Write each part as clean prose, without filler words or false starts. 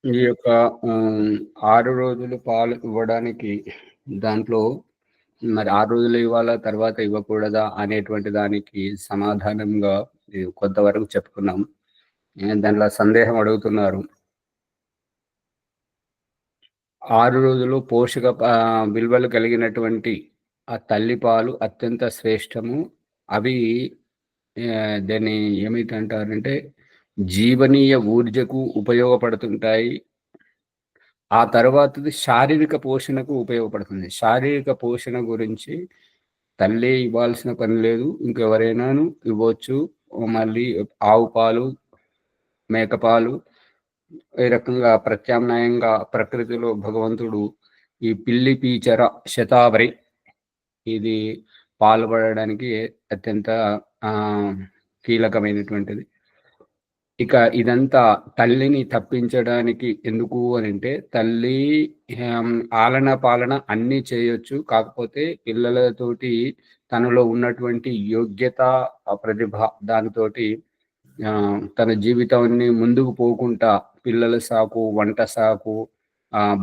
ఈ యొక్క హ్మ్, 6 రోజులు పాలు ఇవ్వడానికి దాంట్లో మరి 6 రోజులు ఇవ్వాలా? తర్వాత ఇవ్వకూడదా? అనేటువంటి దానికి సమాధానంగా కొంతవరకు చెప్పుకున్నాం. దాంట్లో సందేహం అడుగుతున్నారు. 6 రోజులు విలువలు కలిగినటువంటి ఆ తల్లి పాలు అత్యంత శ్రేష్టము. అవి దాన్ని ఏమైతంటారంటే జీవనీయ ఊర్జకు ఉపయోగపడుతుంటాయి. ఆ తర్వాతది శారీరక పోషణకు ఉపయోగపడుతుంది. శారీరక పోషణ గురించి తల్లే ఇవ్వాల్సిన పని లేదు. ఇంకెవరైనాను ఇవ్వచ్చు. మళ్ళీ ఆవు పాలు, మేక పాలు ఈ రకంగా ప్రత్యామ్నాయంగా ప్రకృతిలో భగవంతుడు ఈ పిల్లి పీచర శతావరి ఇది పాల్పడడానికి అత్యంత ఆహ్, కీలకమైనటువంటిది. ఇక ఇదంతా తల్లిని తప్పించడానికి ఎందుకు అనంటే, తల్లి ఆలన, పాలన అన్నీ చేయొచ్చు. కాకపోతే పిల్లలతోటి తనలో ఉన్నటువంటి యోగ్యత, ప్రతిభ దానితోటి తన జీవితాన్ని ముందుకు పోకుంటా పిల్లల సాకు, వంట సాకు,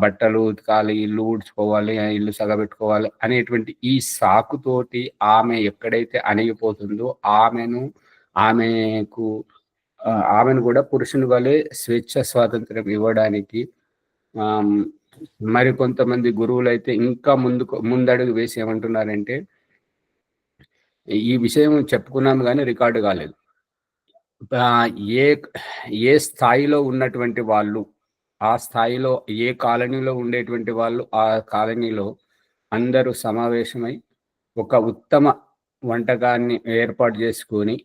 బట్టలు ఉతకాలి, ఇల్లు ఊడ్చుకోవాలి, ఇల్లు సగబెట్టుకోవాలి అనేటువంటి ఈ సాకుతోటి ఆమె ఎక్కడైతే అణిగిపోతుందో ఆమెకు ఆమెను గూడా పురుషుని వలె స్వేచ్ఛ స్వాతంత్రం ఇవ్వడానికి ఆహ్, హ్మ్, మరికొంతమంది గురువులైతే ఇంకా ముందడుగు వేసి ఏమంటున్నారంటే, ఈ విషయం చెప్పుకున్నాం గానీ రికార్డ్ గాలేదు. ఆహ్, ఏ ఏ స్థాయిలో ఉన్నటువంటి వాళ్ళు, ఆ స్థాయిలో ఏ కాలనీలో ఉండేటువంటి వాళ్ళు, ఆ కాలనీలో అందరూ సమావేశమై ఒక ఉత్తమ వంటకాన్ని ఏర్పాటు జేసుకొని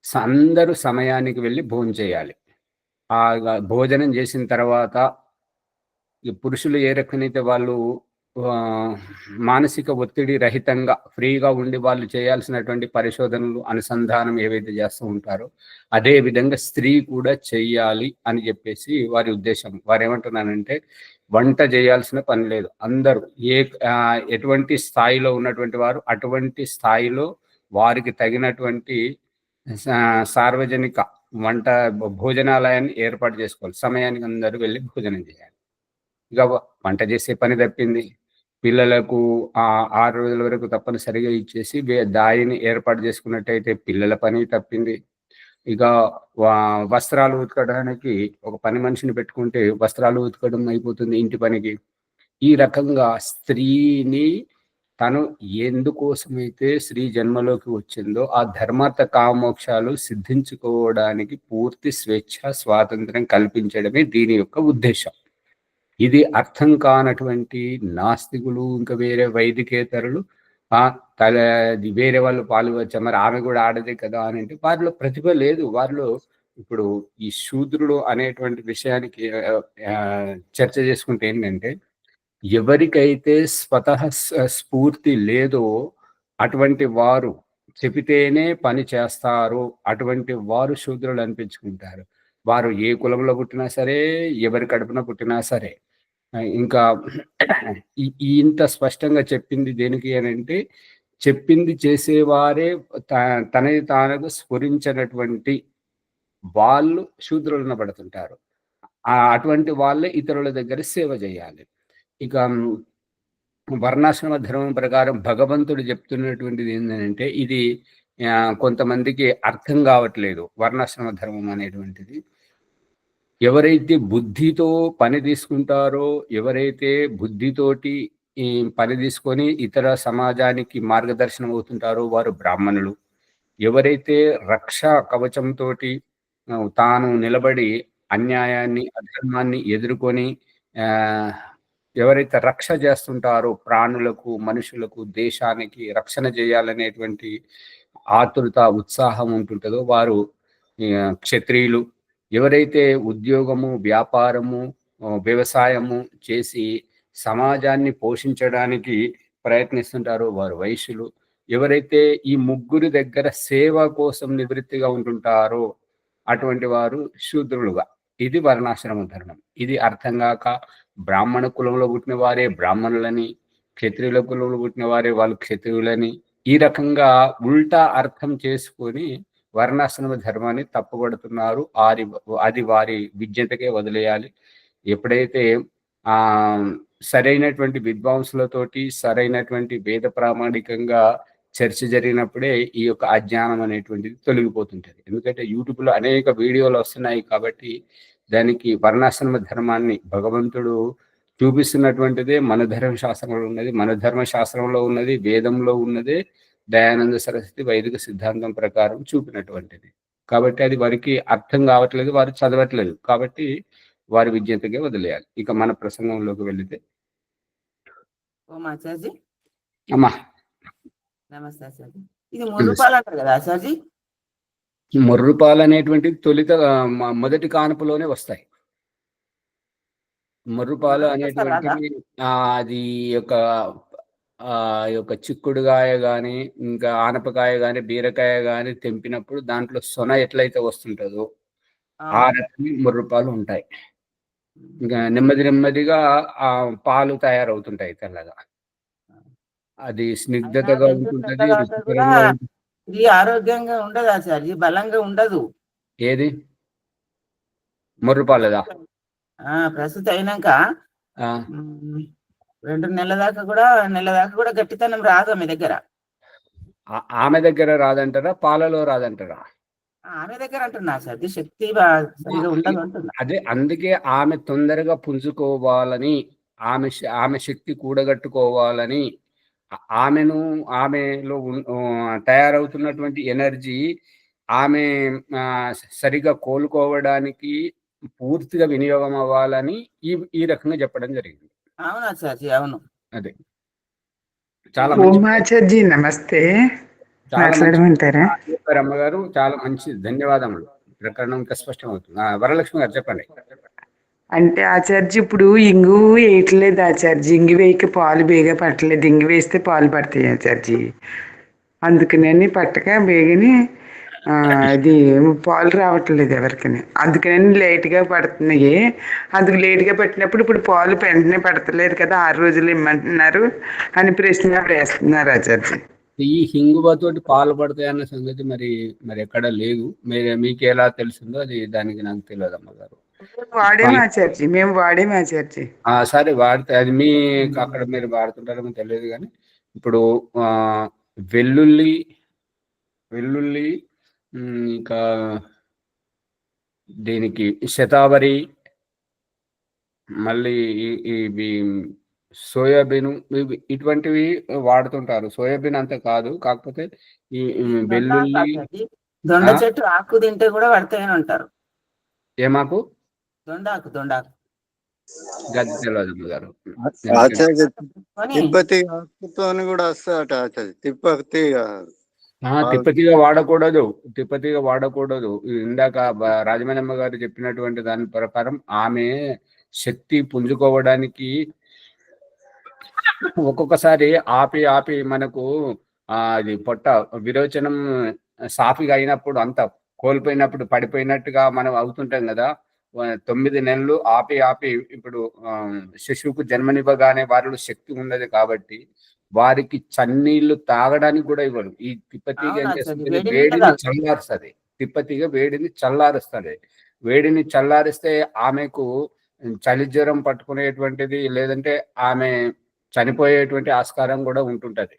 అందరూ సమయానికి వెళ్లి భోంచేయాలి. భోజనం జేసిన తర్వాత ఈ పురుషులు ఏ రకనైతే వాళ్ళు ఆహ్, మానసిక ఒత్తిడి రహితంగా ఫ్రీగా ఉండి వాళ్ళు చేయాల్సినటువంటి పరిశోధనలు, అనుసంధానం ఏవైతే జేస్తూ ఉంటారో, అదే విధంగా స్త్రీ కూడా చెయ్యాలి అని జెప్పేసి వారి ఉద్దేశం. వారేమంటున్నారంటే, వంట జేయాల్సిన పని లేదు. అందరూ ఎటువంటి స్థాయిలో ఉన్నటువంటి వారు, అటువంటి స్థాయిలో వారికి తగినటువంటి సార్వజనిక వంట భోజనాలయాన్ని ఏర్పాటు జేసుకోవాలి. సమయానికి అందరూ వెళ్లి భోజనం జేయాలి. ఇక వంట చేసే పని తప్పింది. పిల్లలకు 6 రోజుల వరకు తప్పనిసరిగా ఇచ్చేసి దాయిని ఏర్పాటు చేసుకున్నట్టయితే పిల్లల పని తప్పింది. ఇక వా వస్త్రాలు ఉతకడానికి ఒక పని మనిషిని పెట్టుకుంటే వస్త్రాలు ఉతకడం అయిపోతుంది ఇంటి పనికి. ఈ రకంగా స్త్రీని తను ఎందుకోసమైతే స్త్రీ జన్మలోకి వచ్చిందో ఆ ధర్మార్థ కామోక్షాలు సిద్ధించుకోవడానికి పూర్తి స్వేచ్ఛ, స్వాతంత్ర్యం కల్పించడమే దీని యొక్క ఉద్దేశ్యం. ఇది అర్థం కానటువంటి నాస్తికులు, ఇంకా వేరే వైదికేతరులు తల వేరే వాళ్ళు పాలువచ్చా మరి ఆమె గూడా ఆడదే కదా! అనంటే వారిలో ప్రతిభ లేదు. వారిలో ఇప్పుడు ఈ శూద్రుడు అనేటువంటి విషయానికి చర్చ చేసుకుంటే ఏంటంటే, ఎవరికైతే స్వతః స్ఫూర్తి లేదో అటువంటి వారు చెబితేనే పని చేస్తారు. అటువంటి వారు శూద్రులు అనిపించుకుంటారు. వారు ఏ కులంలో పుట్టినా సరే, ఎవరి కడుపున పుట్టినా సరే. ఇంకా ఇంత స్పష్టంగా చెప్పింది దేనికి అనంటే, చెప్పింది చేసేవారే త తనని తానుగా స్ఫురించనటువంటి వాళ్ళు శూద్రులనబడుతుంటారు. అటువంటి వాళ్ళే ఇతరుల దగ్గర సేవ జేయాలి. ఇక వర్ణాశ్రమ ధర్మం ప్రకారం భగవంతుడు జెప్తున్నటువంటిది ఏందనంటే, ఇది కొంతమందికి అర్థం గావట్లేదు. వర్ణాశ్రమ ధర్మం అనేటువంటిది. ఎవరైతే బుద్ధితో పని తీసుకుంటారో, ఎవరైతే బుద్ధితోటి ఈ పని తీసుకొని ఇతర సమాజానికి మార్గదర్శనం అవుతుంటారో వారు బ్రాహ్మణులు. ఎవరైతే రక్షా కవచంతోటి తాను నిలబడి అన్యాయాన్ని, అధర్మాన్ని ఎదుర్కొని ఆహ్, ఎవరైతే రక్ష చేస్తుంటారో ప్రాణులకు, మనుషులకు, దేశానికి రక్షణ చేయాలనేటువంటి ఆతురత, ఉత్సాహం ఉంటుంటదో వారు క్షత్రియులు. ఎవరైతే ఉద్యోగము, వ్యాపారము, వ్యవసాయము చేసి సమాజాన్ని పోషించడానికి ప్రయత్నిస్తుంటారో వారు వైశ్యులు. ఎవరైతే ఈ ముగ్గురి దగ్గర సేవ కోసం నివృత్తిగా ఉంటుంటారో అటువంటి వారు శూద్రులుగా. ఇది వర్ణాశ్రమ ధర్మం. ఇది అర్థం గాక బ్రాహ్మణ కులంలో పుట్టిన వారే బ్రాహ్మణులని, క్షత్రియుల కులంలో పుట్టిన వారే వాళ్ళు క్షత్రియులని, ఈ రకంగా ఉల్టా అర్థం చేసుకొని వర్ణాశ్రమ ధర్మాన్ని తప్పుపడుతున్నారు. అది వారి విజ్ఞతకే వదిలేయాలి. ఎప్పుడైతే ఆ సరైనటువంటి విద్వాంసులతోటి సరైనటువంటి వేద ప్రామాణికంగా చర్చ జరిగినప్పుడే ఈ యొక్క అజ్ఞానం అనేటువంటిది తొలగిపోతుంటది. ఎందుకంటే యూట్యూబ్‌లో అనేక వీడియోలు వస్తున్నాయి కాబట్టి దానికి వర్ణాశ్రమ ధర్మాన్ని భగవంతుడు చూపిస్తున్నటువంటిదే మన ధర్మ శాస్త్రంలో ఉన్నది. మన ధర్మ శాస్త్రంలో ఉన్నది, వేదంలో ఉన్నదే దయానంద సరస్వతి వైదిక సిద్ధాంతం ప్రకారం చూపినటువంటిది. కాబట్టి అది వారికి అర్థం కావట్లేదు, వారు చదవట్లేదు. కాబట్టి వారి విజ్ఞతకే వదిలేయాలి. ఇక మన ప్రసంగంలోకి వెళితే ఓం ఆచార్జీ. అమ్మా నమస్తే ఆచార్జీ. ఇది ముర్రుపాలు అంటారు కదా ఆచార్జీ? మొర్రుపాలు అనేటువంటిది తొలిత మొదటి కానుపులోనే వస్తాయి. మొర్రుపాలు అనేటువంటివి అది యొక్క చిక్కుడుగాయ గాని, ఇంకా ఆనపకాయ గాని, బీరకాయ గాని తెంపినప్పుడు దాంట్లో సొన ఎట్లయితే వస్తుంటదో ఆ రకమైన మొర్రుపాలు ఉంటాయి. ఇంకా నెమ్మదిగా ఆ పాలు తయారవుతుంటాయి తెల్లగా. అది స్నిగ్ధతగా ఉంటుంటది, రుచికరంగా ఉంటుంది. ఇది ఆరోగ్యంగా ఉండదు ఆచార్జీ, బలంగా ఉండదు. ఏది మొర్రుపాలదా? ప్రస్తుతం అయినాక 2 నెలల దాకా కూడా గట్టితనం రాదు మీ దగ్గర. ఆమె దగ్గర రాదంటారా, పాలలో రాదంటారా? ఆమె దగ్గర అంటున్నా ఆచార్జీ, శక్తి ఉండదు అంటున్నా. అదే అందుకే ఆమె తొందరగా పుంజుకోవాలని, ఆమె శక్తి కూడగట్టుకోవాలని, ఆమెలో తయారవుతున్నటువంటి ఎనర్జీ ఆమె సరిగా కోలుకోవడానికి పూర్తిగా వినియోగం అవ్వాలని ఈ రకంగా చెప్పడం జరిగింది. అవునా ఆచార్జీ? అవును. అదే చాలా ఆచార్జీ నమస్తే. మాట్లాడమంటారా? అమ్మగారు చాలా మంచి ధన్యవాదములు. ప్రకరణం ఇంకా స్పష్టం అవుతుంది. వరలక్ష్మి గారు చెప్పండి. అంటే ఆచార్జీ ఇప్పుడు ఇంగు వేయట్లేదు ఆచార్జీ, ఇంగు వేయక పాలు బేగా పట్టలేదు. ఇంగు వేస్తే పాలు పడతాయి ఆచార్జీ, అందుకని పట్టక బేగని అది పాలు రావట్లేదు ఎవరికని, అందుకని లేట్గా పడుతున్నాయి. అందుకు లేట్గా పట్టినప్పుడు ఇప్పుడు పాలు వెంటనే పడతలేదు కదా, 6 రోజులు ఇమ్మంటున్నారు అని ప్రశ్న వేస్తున్నారు ఆచార్జీ. ఈ హింగువతోటి పాలు పడతాయన్న సంగతి మరి ఎక్కడ లేదు. మీకు ఎలా తెలిసిందో అది దానికి నాకు తెలియదు అమ్మగారు. మేము వాడేం ఆచార్జీ. సరే వాడితే అది మీ అక్కడ మీరు వాడుతుంటారేమో తెలియదు. కానీ ఇప్పుడు వెల్లుల్లి ఇంకా దీనికి శతావరి, మళ్ళీ ఇవి సోయాబీన్, ఇటువంటివి వాడుతుంటారు. సోయాబీన్ అంత కాదు, కాకపోతే ఈ వెల్లుల్లి, దొండ చెట్టు ఆకు తింటే కూడా పడతాయని అంటారు. ఏమాకు? దొండాకు. గది తెలియదు గారు. తిప్పతి ఆకుతోని కూడా వస్తాయట ఆచార్య. తిప్పతిగా వాడకూడదు. ఇందాక రాజమణమ్మ గారు చెప్పినటువంటి దాని ప్రకారం ఆమె శక్తి పుంజుకోవడానికి ఒక్కొక్కసారి ఆపి మనకు అది పొట్ట విరోచనం సాఫీగా అయినప్పుడు, అంత కోల్పోయినప్పుడు, పడిపోయినట్టుగా మనం అవుతుంటాం కదా. 9 నెలలు ఆపి ఇప్పుడు శిశువుకు జన్మనివ్వగానే వారిలో శక్తి ఉన్నది కాబట్టి వారికి చన్నీళ్లు తాగడానికి కూడా ఇవ్వరు. ఈ తిప్పతీగ వేడిని చల్లారుస్తుంది. తిప్పతీగ వేడిని చల్లారుస్తుంది. వేడిని చల్లారిస్తే ఆమెకు చలి జ్వరం పట్టుకునేటువంటిది, లేదంటే ఆమె చనిపోయేటువంటి ఆస్కారం కూడా ఉంటుంటది.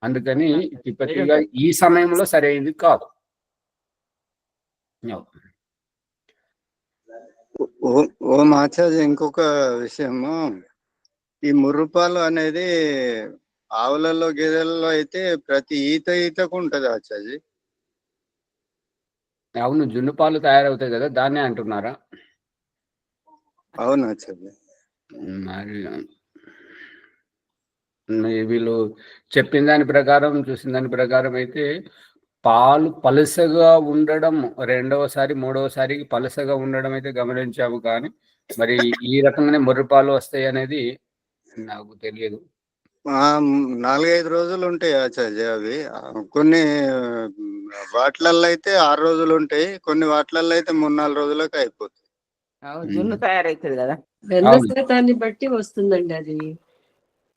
అందుకని తిప్పతీగ ఈ సమయంలో సరైనది కాదు. ఓం ఆచార్య, ఇంకొక విషయము, ఈ ముర్రుపాలు అనేది ఆవులలో, గేదెలలో అయితే ప్రతి ఈతకు ఉంటది ఆచార్య. అవును, జున్ను పాలు తయారవుతాయి కదా, దాన్నే అంటున్నారా? అవును ఆచార్య. వీళ్ళు చెప్పిన దాని ప్రకారం, చూసిన దాని ప్రకారం అయితే పాలు పలసగా ఉండడం, రెండవసారి మూడవసారికి పలసగా ఉండడం అయితే గమనించాము. కానీ మరి ఈ రకంగానే ముర్రుపాలు వస్తాయి అనేది నాకు తెలియదు. 4-5 రోజులు ఉంటాయి ఆచార్య. అవి కొన్ని వాటిలలో అయితే 6 రోజులు ఉంటాయి, కొన్ని వాటిలలో అయితే 3-4 రోజులకు అయిపోతాయి. జున్ను తయారైతుంది కదా, వెన్న శాతాన్ని బట్టి వస్తుందండి. అది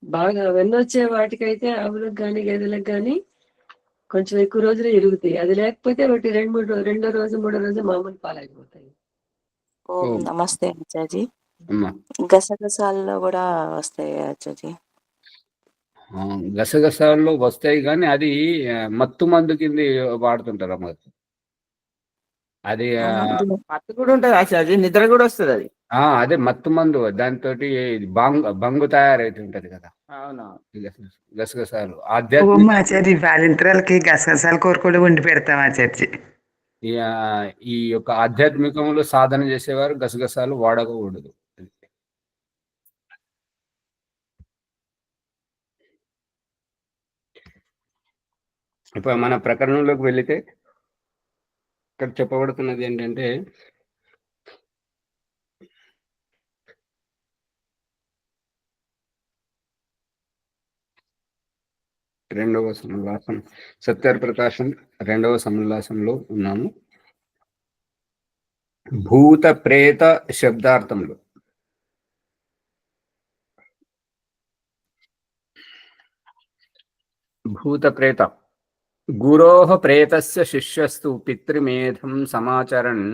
బాగా వెన్నొచ్చే వాటికైతే ఆవులకు కానీ గేదెలకు కానీ కొంచెం ఎక్కువ రోజులు ఎరుగుతాయి. అది లేకపోతే ఒకటి 2, 3 రెండో రోజు, మూడో రోజు మామూలు పాలైపోతాయి. ఓం ఓ నమస్తే ఆచార్య. అమ్మా గసగసాల్లో కూడా వస్తాయి ఆచార్య. గసగసాల్లో వస్తాయి కానీ అది మత్తు మందు కింద వాడుతుంటారు అమ్మ. అది మత్తు కూడా ఉంటది ఆచార్య, నిద్ర కూడా వస్తుంది అది. అదే మత్తు మందు, దాంతో బంగు తయారైతుంటది కదా అవును. గసగసాలు. ఓం ఆధ్యాత్మిక ఆచార్య బాలింతరాలకి గసగసాల కూర కూడా వండి పెడతాం ఆచార్య. ఈ యొక్క ఆధ్యాత్మికంలో సాధన చేసేవారు గసగసాలు వాడకూడదు. ఇప్పుడు మన ప్రకరణంలోకి వెళితే ఇక్కడ చెప్పబడుతున్నది ఏంటంటే, రెండవ సముల్లాసం, సత్యార్ ప్రకాశం 2వ సముల్లాసంలో ఉన్నాము. భూత ప్రేత శబ్దార్థములు. భూత ప్రేత గురోః ప్రేతస్య శిష్యస్తు పితృమేధం సమాచరన్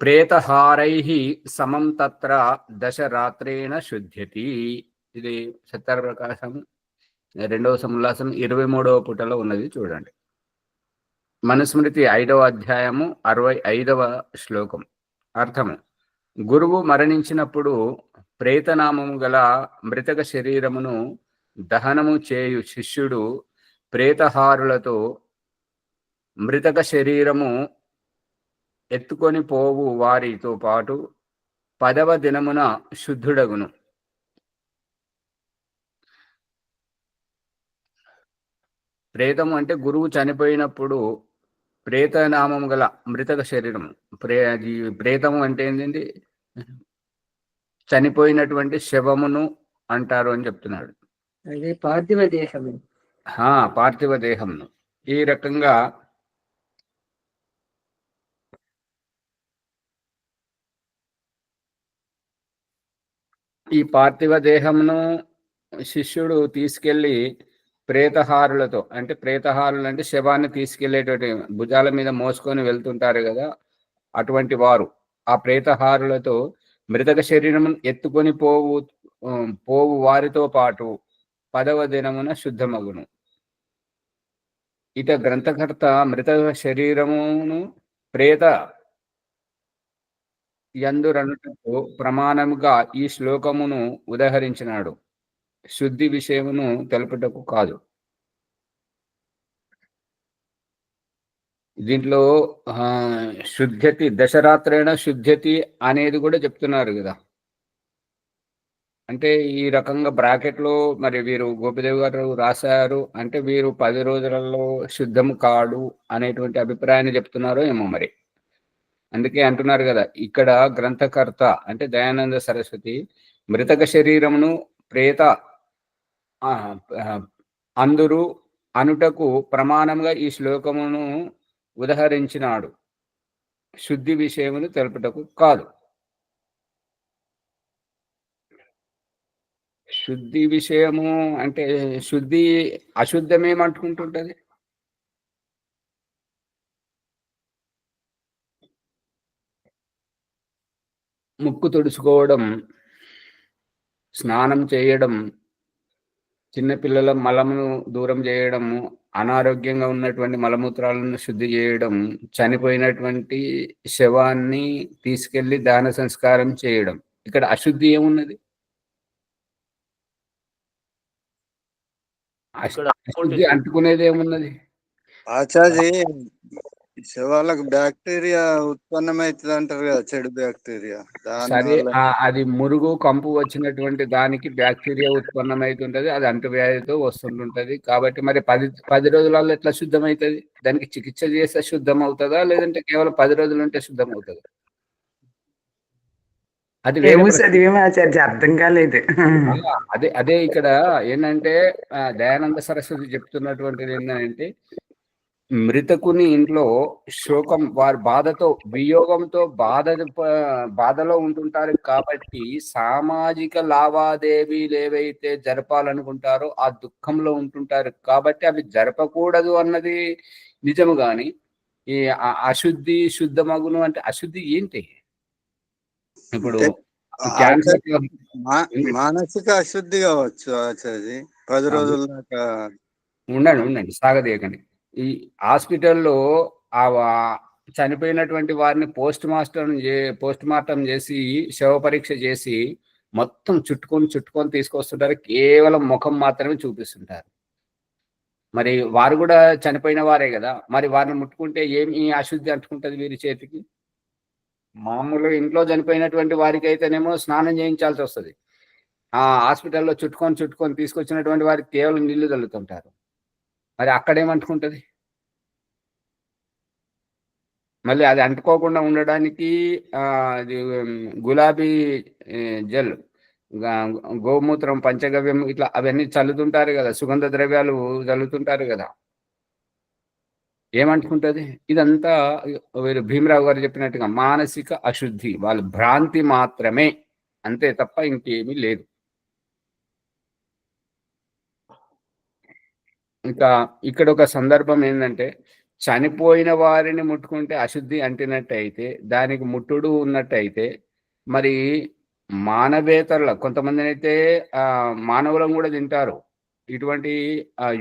ప్రేతహారైః సమం తత్ర దశరాత్రేణ శుద్ధ్యతి. ఇది సత్యార్ ప్రకాశం 2వ సముల్లాసం 23వ పుటలో ఉన్నది, చూడండి. మనుస్మృతి 5వ అధ్యాయము 65వ శ్లోకం. అర్థము: గురువు మరణించినప్పుడు ప్రేతనామము గల మృతక శరీరమును దహనము చేయు శిష్యుడు ప్రేతహారులతో మృతక శరీరము ఎత్తుకొని పోవు వారితో పాటు 10వ దినమున శుద్ధుడగును. ప్రేతము అంటే గురువు చనిపోయినప్పుడు ప్రేతనామము గల మృతక శరీరము. ప్రేతము అంటే ఏంటండి? చనిపోయినటువంటి శవమును అంటారు అని చెప్తున్నాడు. అదే పార్థివ దేహము. పార్థివ దేహమును. ఈ రకంగా ఈ పార్థివ దేహమును శిష్యుడు తీసుకెళ్లి ప్రేతహారులతో, అంటే ప్రేతహారులు అంటే శవాన్ని తీసుకెళ్లేటువంటి భుజాల మీద మోసుకొని వెళ్తుంటారు కదా, అటువంటి వారు ఆ ప్రేతహారులతో మృతక శరీరమును ఎత్తుకొని పోవు వారితో పాటు 10వ దినమున శుద్ధమగును. ఇట గ్రంథకర్త మృత శరీరమును ప్రేత యందురనుటకు ప్రమాణముగా ఈ శ్లోకమును ఉదహరించినాడు, శుద్ధి విషయమును తెలుపుటకు కాదు. దీంట్లో శుద్ధ్యతి, దశరాత్రేణ శుద్ధ్యతి అనేది కూడా చెప్తున్నారు కదా. అంటే ఈ రకంగా బ్రాకెట్లో మరి వీరు గోపిదేవ్ గారు రాశారు అంటే వీరు 10 రోజులలో శుద్ధము కాడు అనేటువంటి అభిప్రాయాన్ని చెప్తున్నారో ఏమో మరి. అందుకే అంటున్నారు కదా, ఇక్కడ గ్రంథకర్త అంటే దయానంద సరస్వతి మృతక శరీరమును ప్రేత అందరూ అనుటకు ప్రమాణంగా ఈ శ్లోకమును ఉదహరించినాడు, శుద్ధి విషయమును తెలుపుటకు కాదు. శుద్ధి విషయము అంటే శుద్ధి అశుద్ధమేమంటుకుంటుంటది? ముక్కు తుడుచుకోవడం, స్నానం చేయడం, చిన్నపిల్లల మలమును దూరం చేయడము, అనారోగ్యంగా ఉన్నటువంటి మలమూత్రాలను శుద్ధి చేయడం, చనిపోయినటువంటి శవాన్ని తీసుకెళ్లి దాన సంస్కారం చేయడం. ఇక్కడ అశుద్ధి ఏమున్నది? అశుద్ధి అంటుకునేది ఏమున్నది? ఆచార్య, శవాలకు బ్యాక్టీరియా ఉత్పన్నమవుతుంది అంటారు కదా, చెడు బ్యాక్టీరియా. సరే, అది మురుగు కంపు వచ్చినటువంటి దానికి బ్యాక్టీరియా ఉత్పన్నమవుతుంటది, అది అంటువ్యాధితో వస్తుంటుంటది. కాబట్టి మరి 10 రోజులలో ఎట్లా శుద్ధమవుతుంది? దానికి చికిత్స చేస్తే శుద్ధం అవుతుందా, లేదంటే కేవలం 10 రోజులు ఉంటే శుద్ధం అవుతుందా? అది అర్థం కాలేదు. అదే ఇక్కడ ఏంటంటే దయానంద సరస్వతి చెప్తున్నటువంటిది ఏంటంటే, మృతకుని ఇంట్లో శోకం, వారి బాధతో వియోగంతో బాధలో ఉంటుంటారు కాబట్టి సామాజిక లావాదేవీలు ఏవైతే జరపాలనుకుంటారో ఆ దుఃఖంలో ఉంటుంటారు కాబట్టి అవి జరపకూడదు అన్నది నిజము. కానీ ఈ అశుద్ధి శుద్ధమగును అంటే అశుద్ధి ఏంటి? ఇప్పుడు క్యాన్సర్ మానసిక అశుద్ధి కావచ్చు ఆచార్య. 10 రోజుల దాకా ఉండండి సాగదీయకండి. ఈ హాస్పిటల్లో ఆ చనిపోయినటువంటి వారిని పోస్ట్ మార్టం చేసి శవ పరీక్ష చేసి మొత్తం చుట్టుకొని తీసుకొస్తుంటారు. కేవలం ముఖం మాత్రమే చూపిస్తుంటారు. మరి వారు కూడా చనిపోయిన వారే కదా, మరి వారిని ముట్టుకుంటే ఏమి అశుద్ధి అంటుకుంటుంది వీరి చేతికి? మామూలుగా ఇంట్లో చనిపోయినటువంటి వారికి అయితేనేమో స్నానం చేయించాల్సి వస్తుంది. ఆ హాస్పిటల్లో చుట్టుకొని తీసుకొచ్చినటువంటి వారికి కేవలం నీళ్లు చల్లుతుంటారు. మరి అక్కడేమంటుకుంటుంది? మళ్ళీ అది అంటుకోకుండా ఉండడానికి గులాబీ జెల్, గోమూత్రం, పంచగవ్యం ఇట్లా అవన్నీ చల్లుతుంటారు కదా, సుగంధ ద్రవ్యాలు చల్లుతుంటారు కదా, ఏమంటుకుంటుంది? ఇదంతా వీరు భీమరావు గారు చెప్పినట్టుగా మానసిక అశుద్ధి, వాళ్ళ భ్రాంతి మాత్రమే, అంతే తప్ప ఇంకేమీ లేదు. ఇంకా ఇక్కడ ఒక సందర్భం ఏంటంటే, చనిపోయిన వారిని ముట్టుకుంటే అశుద్ధి అంటినట్టయితే, దానికి ముట్టుడు ఉన్నట్టయితే, మరి మానవేతరుల కొంతమందిని అయితే మానవులను కూడా తింటారు. ఇటువంటి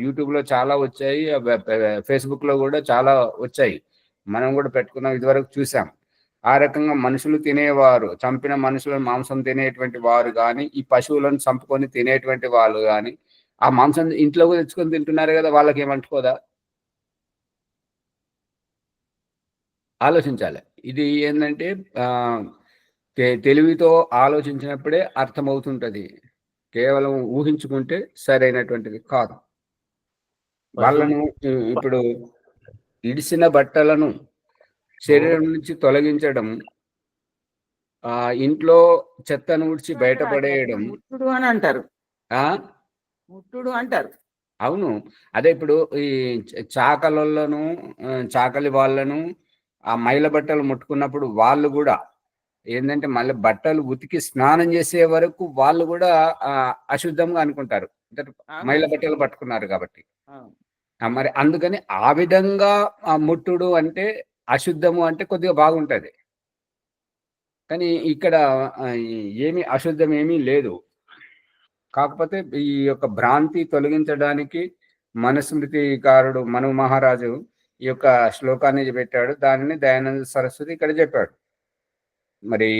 యూట్యూబ్లో చాలా వచ్చాయి, ఫేస్బుక్లో కూడా చాలా వచ్చాయి, మనం కూడా పెట్టుకున్నాం, ఇదివరకు చూసాం. ఆ రకంగా మనుషులు తినేవారు, చంపిన మనుషులను మాంసం తినేటువంటి వారు కానీ, ఈ పశువులను చంపుకొని తినేటువంటి వాళ్ళు కానీ, ఆ మాంసం ఇంట్లో తెచ్చుకొని తింటున్నారు కదా, వాళ్ళకి ఏమంటుకోదా? ఆలోచించాలి. ఇది ఏంటంటే తెలివితో ఆలోచించినప్పుడే అర్థమవుతుంటది, కేవలం ఊహించుకుంటే సరైనటువంటిది కాదు. వాళ్ళను ఇప్పుడు ఇడిసిన బట్టలను శరీరం నుంచి తొలగించడం, ఇంట్లో చెత్తను ఊడ్చి బయటపడేయడం ముట్టుడు అని అంటారు. ముట్టుడు అంటారు. అవును. అదే ఇప్పుడు ఈ చాకలి వాళ్ళను ఆ మైల బట్టలు ముట్టుకున్నప్పుడు వాళ్ళు కూడా ఏంటంటే మళ్ళీ బట్టలు ఉతికి స్నానం చేసే వరకు వాళ్ళు కూడా అశుద్ధంగా అనుకుంటారు, మైల బట్టలు పట్టుకున్నారు కాబట్టి. మరి అందుకని ఆ విధంగా ముట్టుడు అంటే అశుద్ధము అంటే కొద్దిగా బాగుంటది. కానీ ఇక్కడ ఏమీ అశుద్ధం ఏమీ లేదు. కాకపోతే ఈ యొక్క భ్రాంతి తొలగించడానికి మనుస్మృతికారుడు మను మహారాజు ఈ యొక్క శ్లోకాన్ని పెట్టాడు. దానిని దయానంద సరస్వతి ఇక్కడ చెప్పాడు. మరి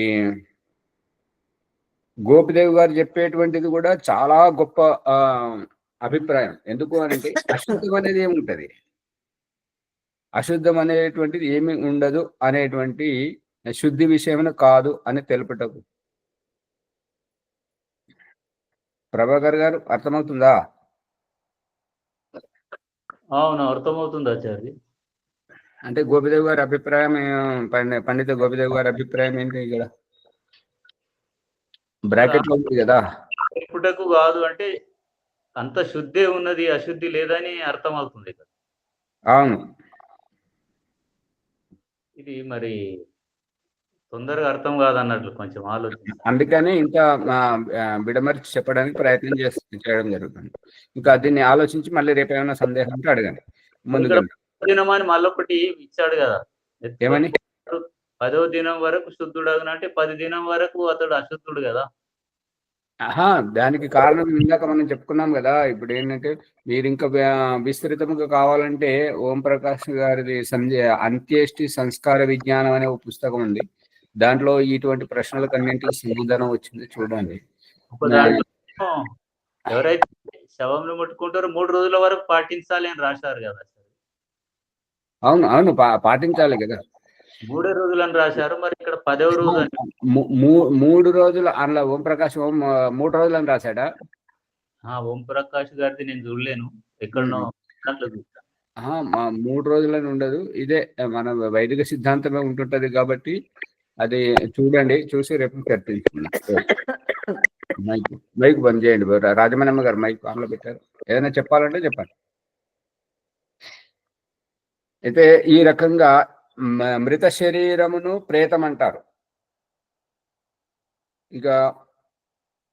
గోపిదేవి గారు చెప్పేటువంటిది కూడా చాలా గొప్ప అభిప్రాయం. ఎందుకు అంటే అశుద్ధం అనేది ఏముంటది, అశుద్ధం అనేటువంటిది ఏమి ఉండదు అనేటువంటి శుద్ధి విషయమైన కాదు అని తెలుపుటకు. ప్రభాకర్ గారు అర్థమవుతుందా? అవును, అర్థమవుతుంది ఆచార్య. అంటే గోపిదేవి గారి అభిప్రాయం, పండిత గోపిదేవి గారి అభిప్రాయం ఏంటి? ఇక్కడ బ్రాకెట్ లో ఉంది కదా, ఇప్పుడకు కాదు అంటే అంత శుద్ధి ఉన్నది, అశుద్ధి లేదని అర్థమవుతుంది కదా. అవును. ఇది మరి తొందరగా అర్థం కాదన్నట్లు కొంచెం ఆలోచన. అందుకని ఇంకా బిడమర్చి చెప్పడానికి ప్రయత్నం చేయడం జరుగుతుంది. ఇంకా దీన్ని ఆలోచించి మళ్ళీ రేపు ఏమైనా సందేహం ఉంటే అడగండి. ముందుగా దినమని మళ్ళొకటి ఇచ్చాడు కదా, ఏమని 10వ దినం వరకు శుద్ధుడు అంటే 10 దినం వరకు అతడు అశుద్ధుడు కదా. దానికి కారణం ఇందాక మనం చెప్పుకున్నాం కదా. ఇప్పుడు ఏంటంటే మీరు ఇంకా విస్తృతంగా కావాలంటే ఓం ప్రకాష్ గారిది అంత్యేష్టి సంస్కార విజ్ఞానం అనే ఒక పుస్తకం ఉంది. దాంట్లో ఇటువంటి ప్రశ్నలకు అన్నింటికి సమాధానం వచ్చింది, చూడండి. ఎవరైతే శవంను ముట్టుకుంటారో 3 రోజుల వరకు పాటించాలి అని రాశారు కదా. అవును పాటించాలి కదా. 3 రోజులని రాశారు, మరి ఇక్కడ 10వ రోజు 3 రోజులు అందులో ఓం ప్రకాష్ 3 రోజులు అని రాశాడా? ఓం ప్రకాష్ గారిది నేను చూడలేను, ఎక్కడనో 3 రోజులని ఉండదు. ఇదే మన వైదిక సిద్ధాంతమే ఉంటుంటది కాబట్టి అది చూడండి, చూసి రేపు చర్చించుకున్నాం. మైక్ బంద్ చేయండి. రాజమణమ్మ గారు మైక్ ఆన్లో పెట్టారు, ఏదైనా చెప్పాలంటే చెప్పండి. అయితే ఈ రకంగా మృత శరీరమును ప్రేతం అంటారు. ఇక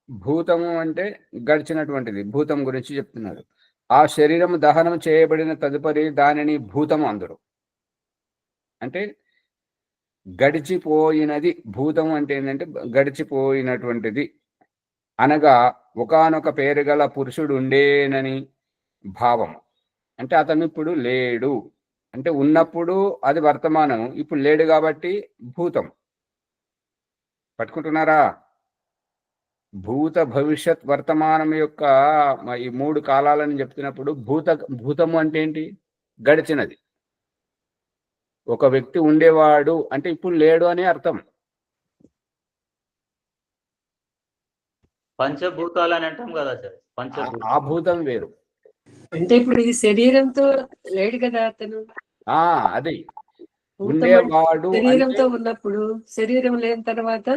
భూతము అంటే గడిచినటువంటిది, భూతం గురించి చెప్తున్నారు. ఆ శరీరము దహనం చేయబడిన తదుపరి దానిని భూతము అందరు. అంటే గడిచిపోయినది. భూతం అంటే ఏంటంటే గడిచిపోయినటువంటిది. అనగా ఒకానొక పేరు గల పురుషుడు ఉండేనని భావం. అంటే అతను ఇప్పుడు లేడు. అంటే ఉన్నప్పుడు అది వర్తమానం, ఇప్పుడు లేడు కాబట్టి భూతం. పట్టుకుంటున్నారా? భూత భవిష్యత్ వర్తమానం యొక్క ఈ 3 కాలాలని చెప్తున్నప్పుడు భూతము అంటే ఏంటి? గడిచినది. ఒక వ్యక్తి ఉండేవాడు అంటే ఇప్పుడు లేడు అని అర్థం. పంచభూతాలు అని అంటాం కదా సార్. పంచభూతాలు. ఆ భూతం వేరు. అంటే ఇప్పుడు ఇది శరీరంతో లేడు కదా అతను. అది భూతం ఉండేవాడు శరీరంతో ఉన్నప్పుడు, శరీరం లేని తర్వాత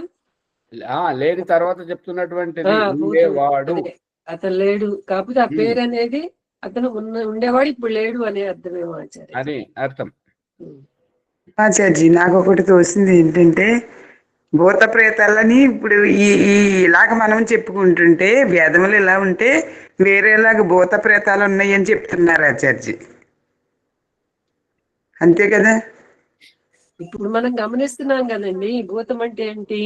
లేని తర్వాత చెప్తున్నటువంటిది భూతం ఉండేవాడు. అదే, అతను లేడు కాకపోతే ఆ పేరు అనేది అతను ఉండేవాడు ఇప్పుడు లేడు అనే అర్థమేమో ఆచార్య. అని అర్థం. ఆచార్జీ నాకు ఒకటి తోసింది ఏంటంటే, భూత ప్రేతాలని ఇప్పుడు ఇలాగ మనం చెప్పుకుంటుంటే వేదములు ఇలా ఉంటే వేరేలాగా భూత ప్రేతాలు ఉన్నాయి అని చెప్తున్నారు ఆచార్జీ. అంతే కదా? ఇప్పుడు మనం గమనిస్తున్నాం కదండి, భూతం అంటే ఏంటి,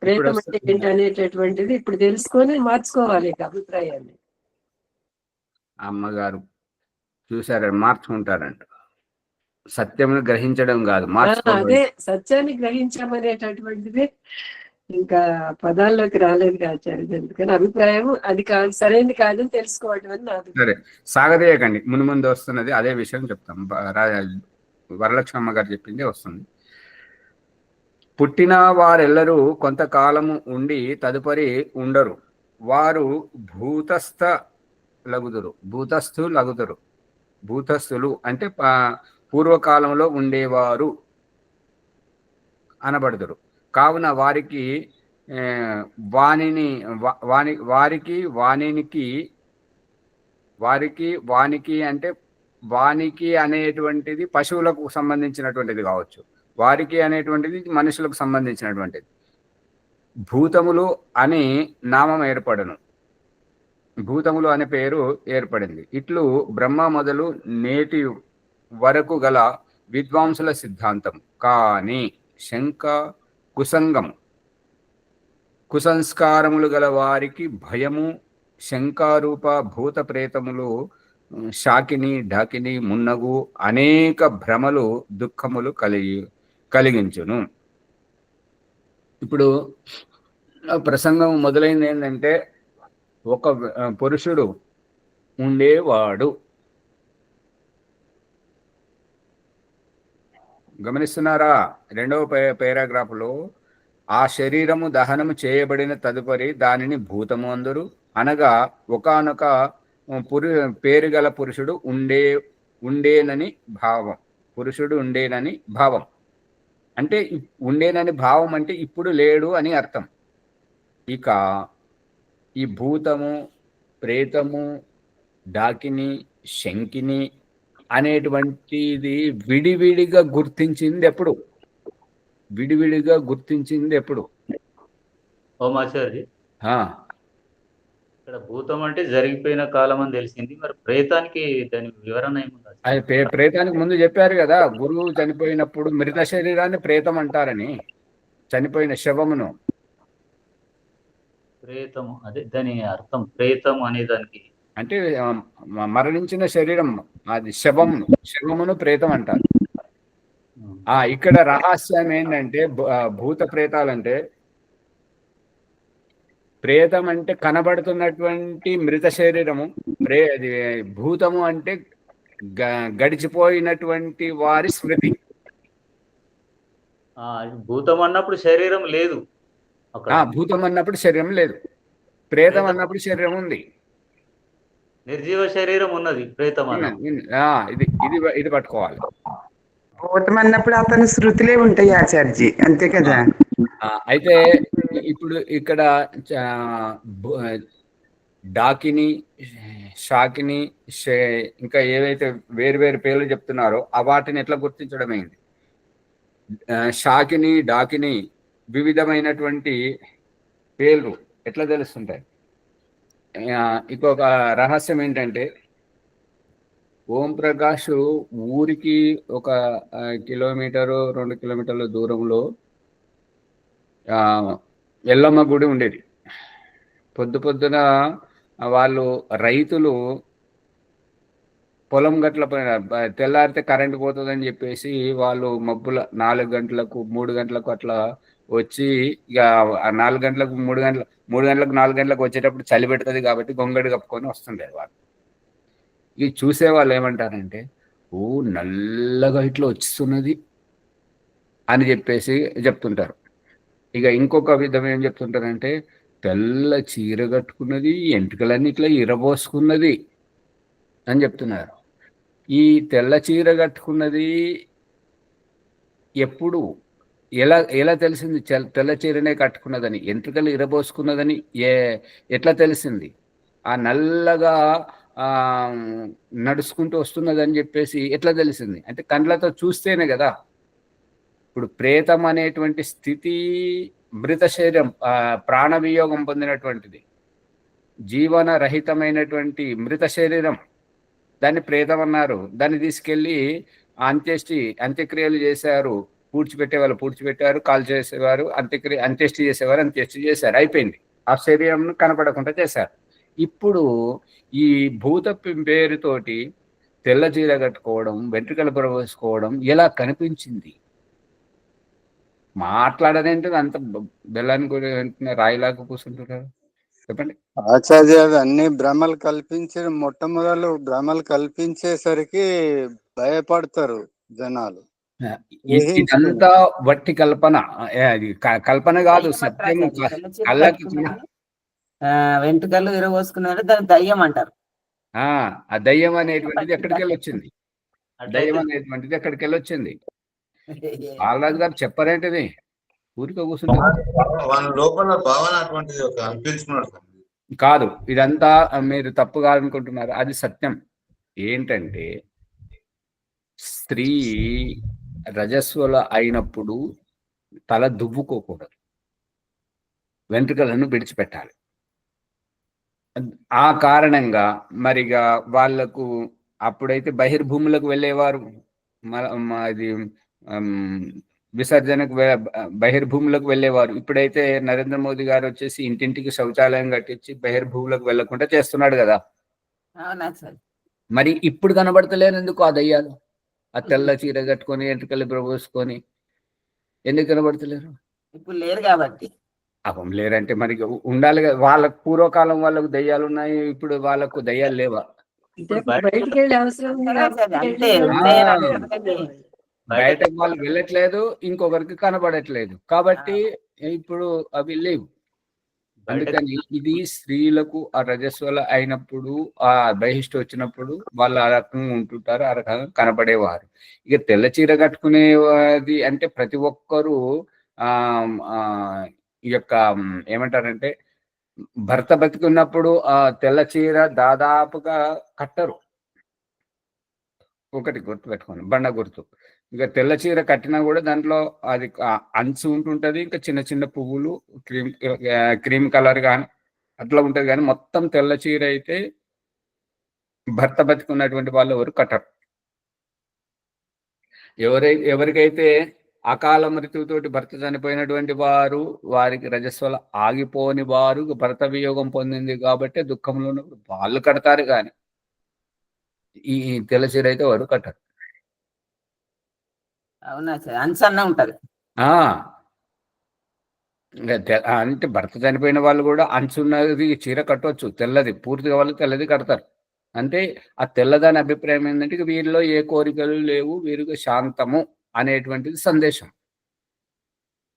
ప్రేతం అంటే ఏంటి అనేటటువంటిది ఇప్పుడు తెలుసుకొని మార్చుకోవాలి అభిప్రాయాన్ని. అమ్మగారు చూసారని మార్చుకుంటారంట. సత్యమును గ్రహించడం కాదు, అదే సత్యాన్ని గ్రహించామనేటటువంటిది ఇంకా పదాల్లోకి రాలేదు ఆచార్య. ఎందుకని అభిప్రాయం అది కాదు, సరైనది కాదని తెలుసుకోవడం అని నాకు. సరే, సాగదీయకండి, ముందు వస్తున్నది అదే విషయం చెప్తాం. వరలక్ష్మి అమ్మ గారు చెప్పింది వస్తుంది. పుట్టిన వారెల్లరూ కొంతకాలము ఉండి తదుపరి ఉండరు. వారు భూతస్థులు అంటే పూర్వకాలంలో ఉండేవారు అనబడుదురు. కావున వారికి వానికి అంటే వానికి అనేటువంటిది పశువులకు సంబంధించినటువంటిది కావచ్చు, వారికి అనేటువంటిది మనుషులకు సంబంధించినటువంటిది. భూతములు అని నామం ఏర్పడను, భూతములు అనే పేరు ఏర్పడింది. ఇట్లు బ్రహ్మ మొదలు నేటి వరకు గల విద్వాంసుల సిద్ధాంతం. కానీ శంక కుసంస్కారములు గల వారికి భయము, శంకారూప భూత ప్రేతములు, శాకిని ఢాకిని మున్నగు అనేక భ్రమలు దుఃఖములు కలిగించును. ఇప్పుడు ప్రసంగం మొదలైంది ఏంటంటే, ఒక పురుషుడు ఉండేవాడు. గమనిస్తున్నారా? 2వ పేరాగ్రాఫ్లో ఆ శరీరము దహనము చేయబడిన తదుపరి దానిని భూతము అందరు. అనగా ఒకానొక పేరు గల పురుషుడు ఉండేనని భావం. అంటే ఉండేనని భావం అంటే ఇప్పుడు లేడు అని అర్థం. ఇక ఈ భూతము, ప్రేతము, డాకిని, శంకిని అనేటువంటిది విడివిడిగా గుర్తించింది ఎప్పుడు? ఓమాచార్య, ఇక్కడ భూతం అంటే జరిగిపోయిన కాలం అని తెలిసింది. మరి ప్రేతానికి దాని వివరణ ఏముంది? ప్రేతానికి ముందు చెప్పారు కదా, గురువు చనిపోయినప్పుడు మృత శరీరాన్ని ప్రేతం అంటారని, చనిపోయిన శవమును. ప్రేతము అదే దాని అర్థం. ప్రేతం అనే దానికి అంటే మరణించిన శరీరం, అది శవమును ప్రేతం అంటారు. ఇక్కడ రహస్యం ఏంటంటే, భూత ప్రేతాలంటే, ప్రేతం అంటే కనబడుతున్నటువంటి మృత శరీరము, భూతము అంటే గడిచిపోయినటువంటి వారి స్మృతి. భూతం అన్నప్పుడు శరీరం లేదు, భూతం అన్నప్పుడు శరీరం లేదు, ప్రేతం అన్నప్పుడు శరీరం ఉంది, నిర్జీవ శరీరం ఉన్నది. ప్రేతం ఇది పట్టుకోవాలి. భూతం అన్నప్పుడు అతని శృతులే ఉంటాయి ఆచార్జీ, అంతే కదా? అయితే ఇప్పుడు ఇక్కడ డాకిని, షాకిని, ఇంకా ఏవైతే వేరు వేరు పేర్లు చెప్తున్నారో ఆ వాటిని ఎట్లా గుర్తించడమైంది. షాకిని, డాకిని వివిధమైనటువంటి పేర్లు ఎట్లా తెలుస్తుంటాయి. ఇంకొక రహస్యం ఏంటంటే ఓం ప్రకాష్ ఊరికి ఒక కిలోమీటరు 2 కిలోమీటర్ల దూరంలో ఎల్లమ్మ గుడి ఉండేది. పొద్దున వాళ్ళు రైతులు పొలం గట్ల పైన తెల్లారితే కరెంట్ పోతుందని చెప్పేసి వాళ్ళు మబ్బుల 4 గంటలకు 3 గంటలకు అట్లా వచ్చి ఇక 4 గంటలకు 3 గంటలకు 4 గంటలకు వచ్చేటప్పుడు చలి పెడుతుంది కాబట్టి గొంగడి కప్పుకొని వస్తుండే వాళ్ళు. ఇది చూసే వాళ్ళు ఏమంటారంటే ఓ నల్లగా ఇట్లా వస్తున్నది అని చెప్పేసి చెప్తుంటారు. ఇక ఇంకొక విధం ఏం చెప్తుంటారంటే తెల్ల చీర కట్టుకున్నది, ఎంటుకలన్నీ ఇట్లా ఇరబోసుకున్నది అని చెప్తున్నారు. ఈ తెల్ల చీర కట్టుకున్నది ఎప్పుడు ఎలా తెలిసింది తెల్ల చీరనే కట్టుకున్నదని, ఎంట్రుకలు ఇరబోసుకున్నదని ఎట్లా తెలిసింది? ఆ నల్లగా నడుచుకుంటూ వస్తున్నదని చెప్పేసి ఎట్లా తెలిసింది అంటే కండ్లతో చూస్తేనే కదా. ఇప్పుడు ప్రేతం అనేటువంటి స్థితి మృత శరీరం, ప్రాణవియోగం పొందినటువంటిది, జీవన రహితమైనటువంటి మృత శరీరం, దాన్ని ప్రేతం అన్నారు. దాన్ని తీసుకెళ్ళి అంత్యక్రియలు చేశారు. పూడ్చిపెట్టారు, కాల్ చేసేవారు, అంత్యష్టి చేశారు, అయిపోయింది. ఆ శరీరం కనపడకుండా చేశారు. ఇప్పుడు ఈ భూత పేరుతోటి తెల్ల చీర కట్టుకోవడం, వెంట్రుకలు పొరవేసుకోవడం ఎలా కనిపించింది? మాట్లాడదేంటి అంత బెల్లాన్ని కూడా రాయిలాగా కూర్చుంటున్నారు. చెప్పండి ఆచార్య. అన్ని భ్రమలు మొట్టమొదలు భ్రమలు కల్పించేసరికి భయపడతారు జనాలు. ఇదంతా వట్టి కల్పన. అది కల్పన కాదు, సత్యం. కళ్ళకి వెంట్రుకలు ఇరవోసుకున్నారంటే దాన్ని దయ్యం అంటారు. ఆ దయ్యం అనేటువంటిది ఎక్కడికి వెళ్ళొచ్చింది? బాలరాజు గారు చెప్పరేంటిది? ఊరికే కూర్చుంటారు. లోపల భావన అటువంటిది కాదు, ఇదంతా మీరు తప్పు కాదనుకుంటున్నారు. అది సత్యం. ఏంటంటే స్త్రీ రజస్వల అయినప్పుడు తల దువ్వుకోకూడదు, వెంట్రుకలను విడిచిపెట్టాలి. ఆ కారణంగా మరిగా వాళ్లకు అప్పుడైతే బహిర్భూములకు వెళ్ళేవారు, అది విసర్జనకు బహిర్భూములకు వెళ్ళేవారు. ఇప్పుడైతే నరేంద్ర మోదీ గారు వచ్చేసి ఇంటింటికి శౌచాలయం కట్టించి బహిర్భూములకు వెళ్లకుండా చేస్తున్నాడు కదా. మరి ఇప్పుడు కనబడతలేరు ఎందుకు ఆ దయ్యాలు? ఆ తెల్ల చీర కట్టుకొని ఎంట్రుకలు పోసుకొని ఎందుకు కనబడతలేరు? ఇప్పుడు లేరు కాబట్టి. అపం లేరంటే మరి ఉండాలి కదా. వాళ్ళకు పూర్వకాలం వాళ్ళకు దయ్యాలు ఉన్నాయి, ఇప్పుడు వాళ్ళకు దయ్యాలు లేవా? బయటకు వాళ్ళు వెళ్ళట్లేదు, ఇంకొకరికి కనబడట్లేదు కాబట్టి ఇప్పుడు అవి లేవు. అందుకని ఇది స్త్రీలకు ఆ రజస్వల అయినప్పుడు, ఆ బహిష్టు వచ్చినప్పుడు వాళ్ళు ఆ రకంగా ఉంటుంటారు, ఆ రకంగా కనబడేవారు. ఇక తెల్ల చీర కట్టుకునేది అంటే ప్రతి ఒక్కరూ ఈ యొక్క ఏమంటారంటే భర్త బతికున్నప్పుడు ఆ తెల్ల చీర దాదాపుగా కట్టరు. ఒకటి గుర్తు పెట్టుకోండి, బండ గుర్తు. ఇక తెల్ల చీర కట్టినా కూడా దాంట్లో అది అంచు ఉంటుంటది, ఇంకా చిన్న చిన్న పువ్వులు క్రీమ్ కలర్ కానీ అట్లా ఉంటది. కానీ మొత్తం తెల్ల చీర అయితే భర్త బతికున్నటువంటి వాళ్ళు ఎవరు కట్టరు. ఎవరికైతే అకాల మృత్యుతోటి భర్త చనిపోయినటువంటి వారు, వారికి రజస్వల ఆగిపోని వారు, భర్త వియోగం పొందింది కాబట్టి దుఃఖంలో ఉన్నప్పుడు వాళ్ళు కడతారు. కానీ ఈ తెల్ల చీర అయితే వారు కట్టరు. అవునా సార్, అంచన్నా ఉంటది. అంటే భర్త చనిపోయిన వాళ్ళు కూడా అంచున్నది చీర కట్టవచ్చు, తెల్లది పూర్తిగా వాళ్ళు తెల్లది కడతారు. అంటే ఆ తెల్లదాని అభిప్రాయం ఏంటంటే వీరిలో ఏ కోరికలు లేవు, వీరికి శాంతము అనేటువంటిది సందేశం.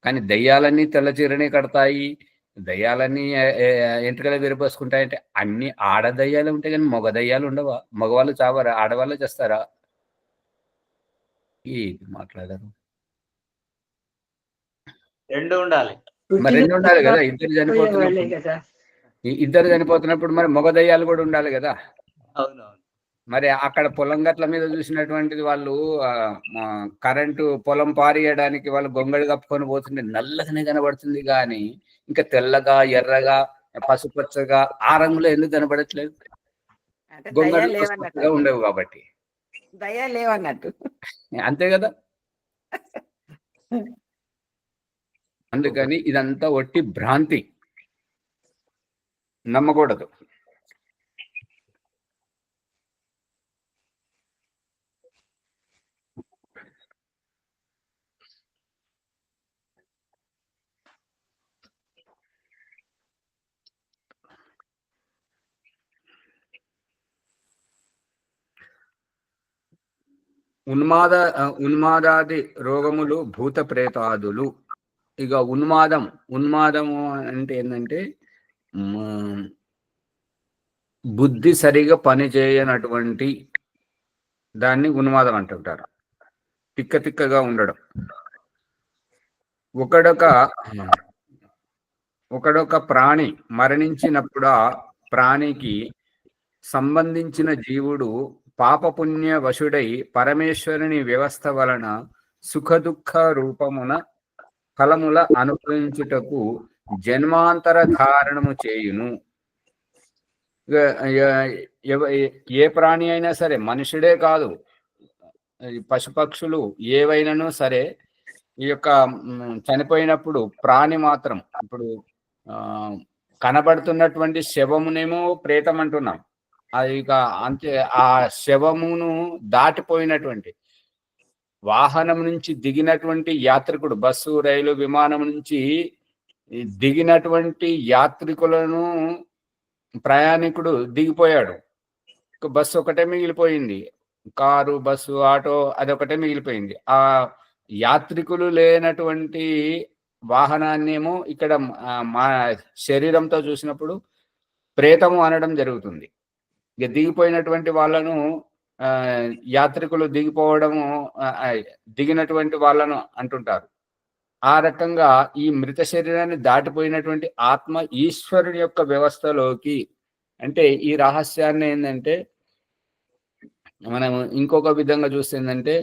కానీ దయ్యాలన్నీ తెల్ల చీరనే కడతాయి, దయ్యాలన్నీ ఎంట్రుకలు విరపోసుకుంటాయంటే అన్ని ఆడ దయ్యాలు ఉంటాయి కానీ మగ దయ్యాలు ఉండవా? మగవాళ్ళు చావరా? ఆడవాళ్ళు చేస్తారా? ఏంటి మాట్లాడారు? రెండు ఉండాలి. మరి రెండు ఉండాలి కదా, ఇద్దరు చనిపోతున్నారు. ఇద్దరు చనిపోతున్నప్పుడు మరి మగ దయ్యాలు కూడా ఉండాలి కదా. అవునవును. మరి అక్కడ పొలం గట్ల మీద చూసినటువంటిది వాళ్ళు కరెంటు పొలం పారేయడానికి వాళ్ళు గొంగళి కప్పుకొని పోతుంటే నల్లగానే కనబడుతుంది, కానీ ఇంకా తెల్లగా, ఎర్రగా, పసుపచ్చగా ఆ రంగులో ఎందుకు కనబడట్లేదు? అంటే దయ్యాలు గొంగళి లేవన్నట్టు, పసుపచ్చగా ఉండవు కాబట్టి. దయ్యాలు లేవన్నట్టు. అంతే కదా. అందుకని ఇదంతా ఒట్టి భ్రాంతి, నమ్మకూడదు. ఉన్మాదాది రోగములు భూత ప్రేతాదులు. ఇక ఉన్మాదము అంటే ఏంటంటే బుద్ధి సరిగా పనిచేయనటువంటి దాన్ని ఉన్మాదం అంటుంటారు. తిక్కగా ఉండడం. ఒకడొక ప్రాణి మరణించినప్పుడు ఆ ప్రాణికి సంబంధించిన జీవుడు పాపపుణ్య వశుడై పరమేశ్వరుని వ్యవస్థ వలన సుఖదుఖ రూపమున ఫలముల అనుభవించుటకు జన్మాంతర ధారణము చేయును. ఏ ప్రాణి అయినా సరే, మనుషుడే కాదు, పశుపక్షులు ఏవైనాను సరే, ఈ యొక్క చనిపోయినప్పుడు ప్రాణి మాత్రం, ఇప్పుడు కనబడుతున్నటువంటి శవమునేమో ప్రేతం అంటున్నాం. అది ఇక అంతే. ఆ శవమును దాటిపోయినటువంటి వాహనం నుంచి దిగినటువంటి యాత్రికుడు, బస్సు, రైలు, విమానం నుంచి దిగినటువంటి యాత్రికులను ప్రయాణికుడు దిగిపోయాడు. బస్సు ఒకటే మిగిలిపోయింది, కారు, బస్సు, ఆటో అదొకటే మిగిలిపోయింది. ఆ యాత్రికులు లేనటువంటి వాహనాన్ని ఏమో ఇక్కడ మా శరీరంతో చూసినప్పుడు ప్రేతము అనడం జరుగుతుంది. ఇక దిగిపోయినటువంటి వాళ్ళను యాత్రికులు దిగిపోవడము, దిగినటువంటి వాళ్ళను అంటుంటారు. ఆ రకంగా ఈ మృత శరీరాన్ని దాటిపోయినటువంటి ఆత్మ ఈశ్వరుని యొక్క వ్యవస్థలోకి, అంటే ఈ రహస్యాన్ని ఏంటంటే మనం ఇంకొక విధంగా చూస్తే ఏంటంటే,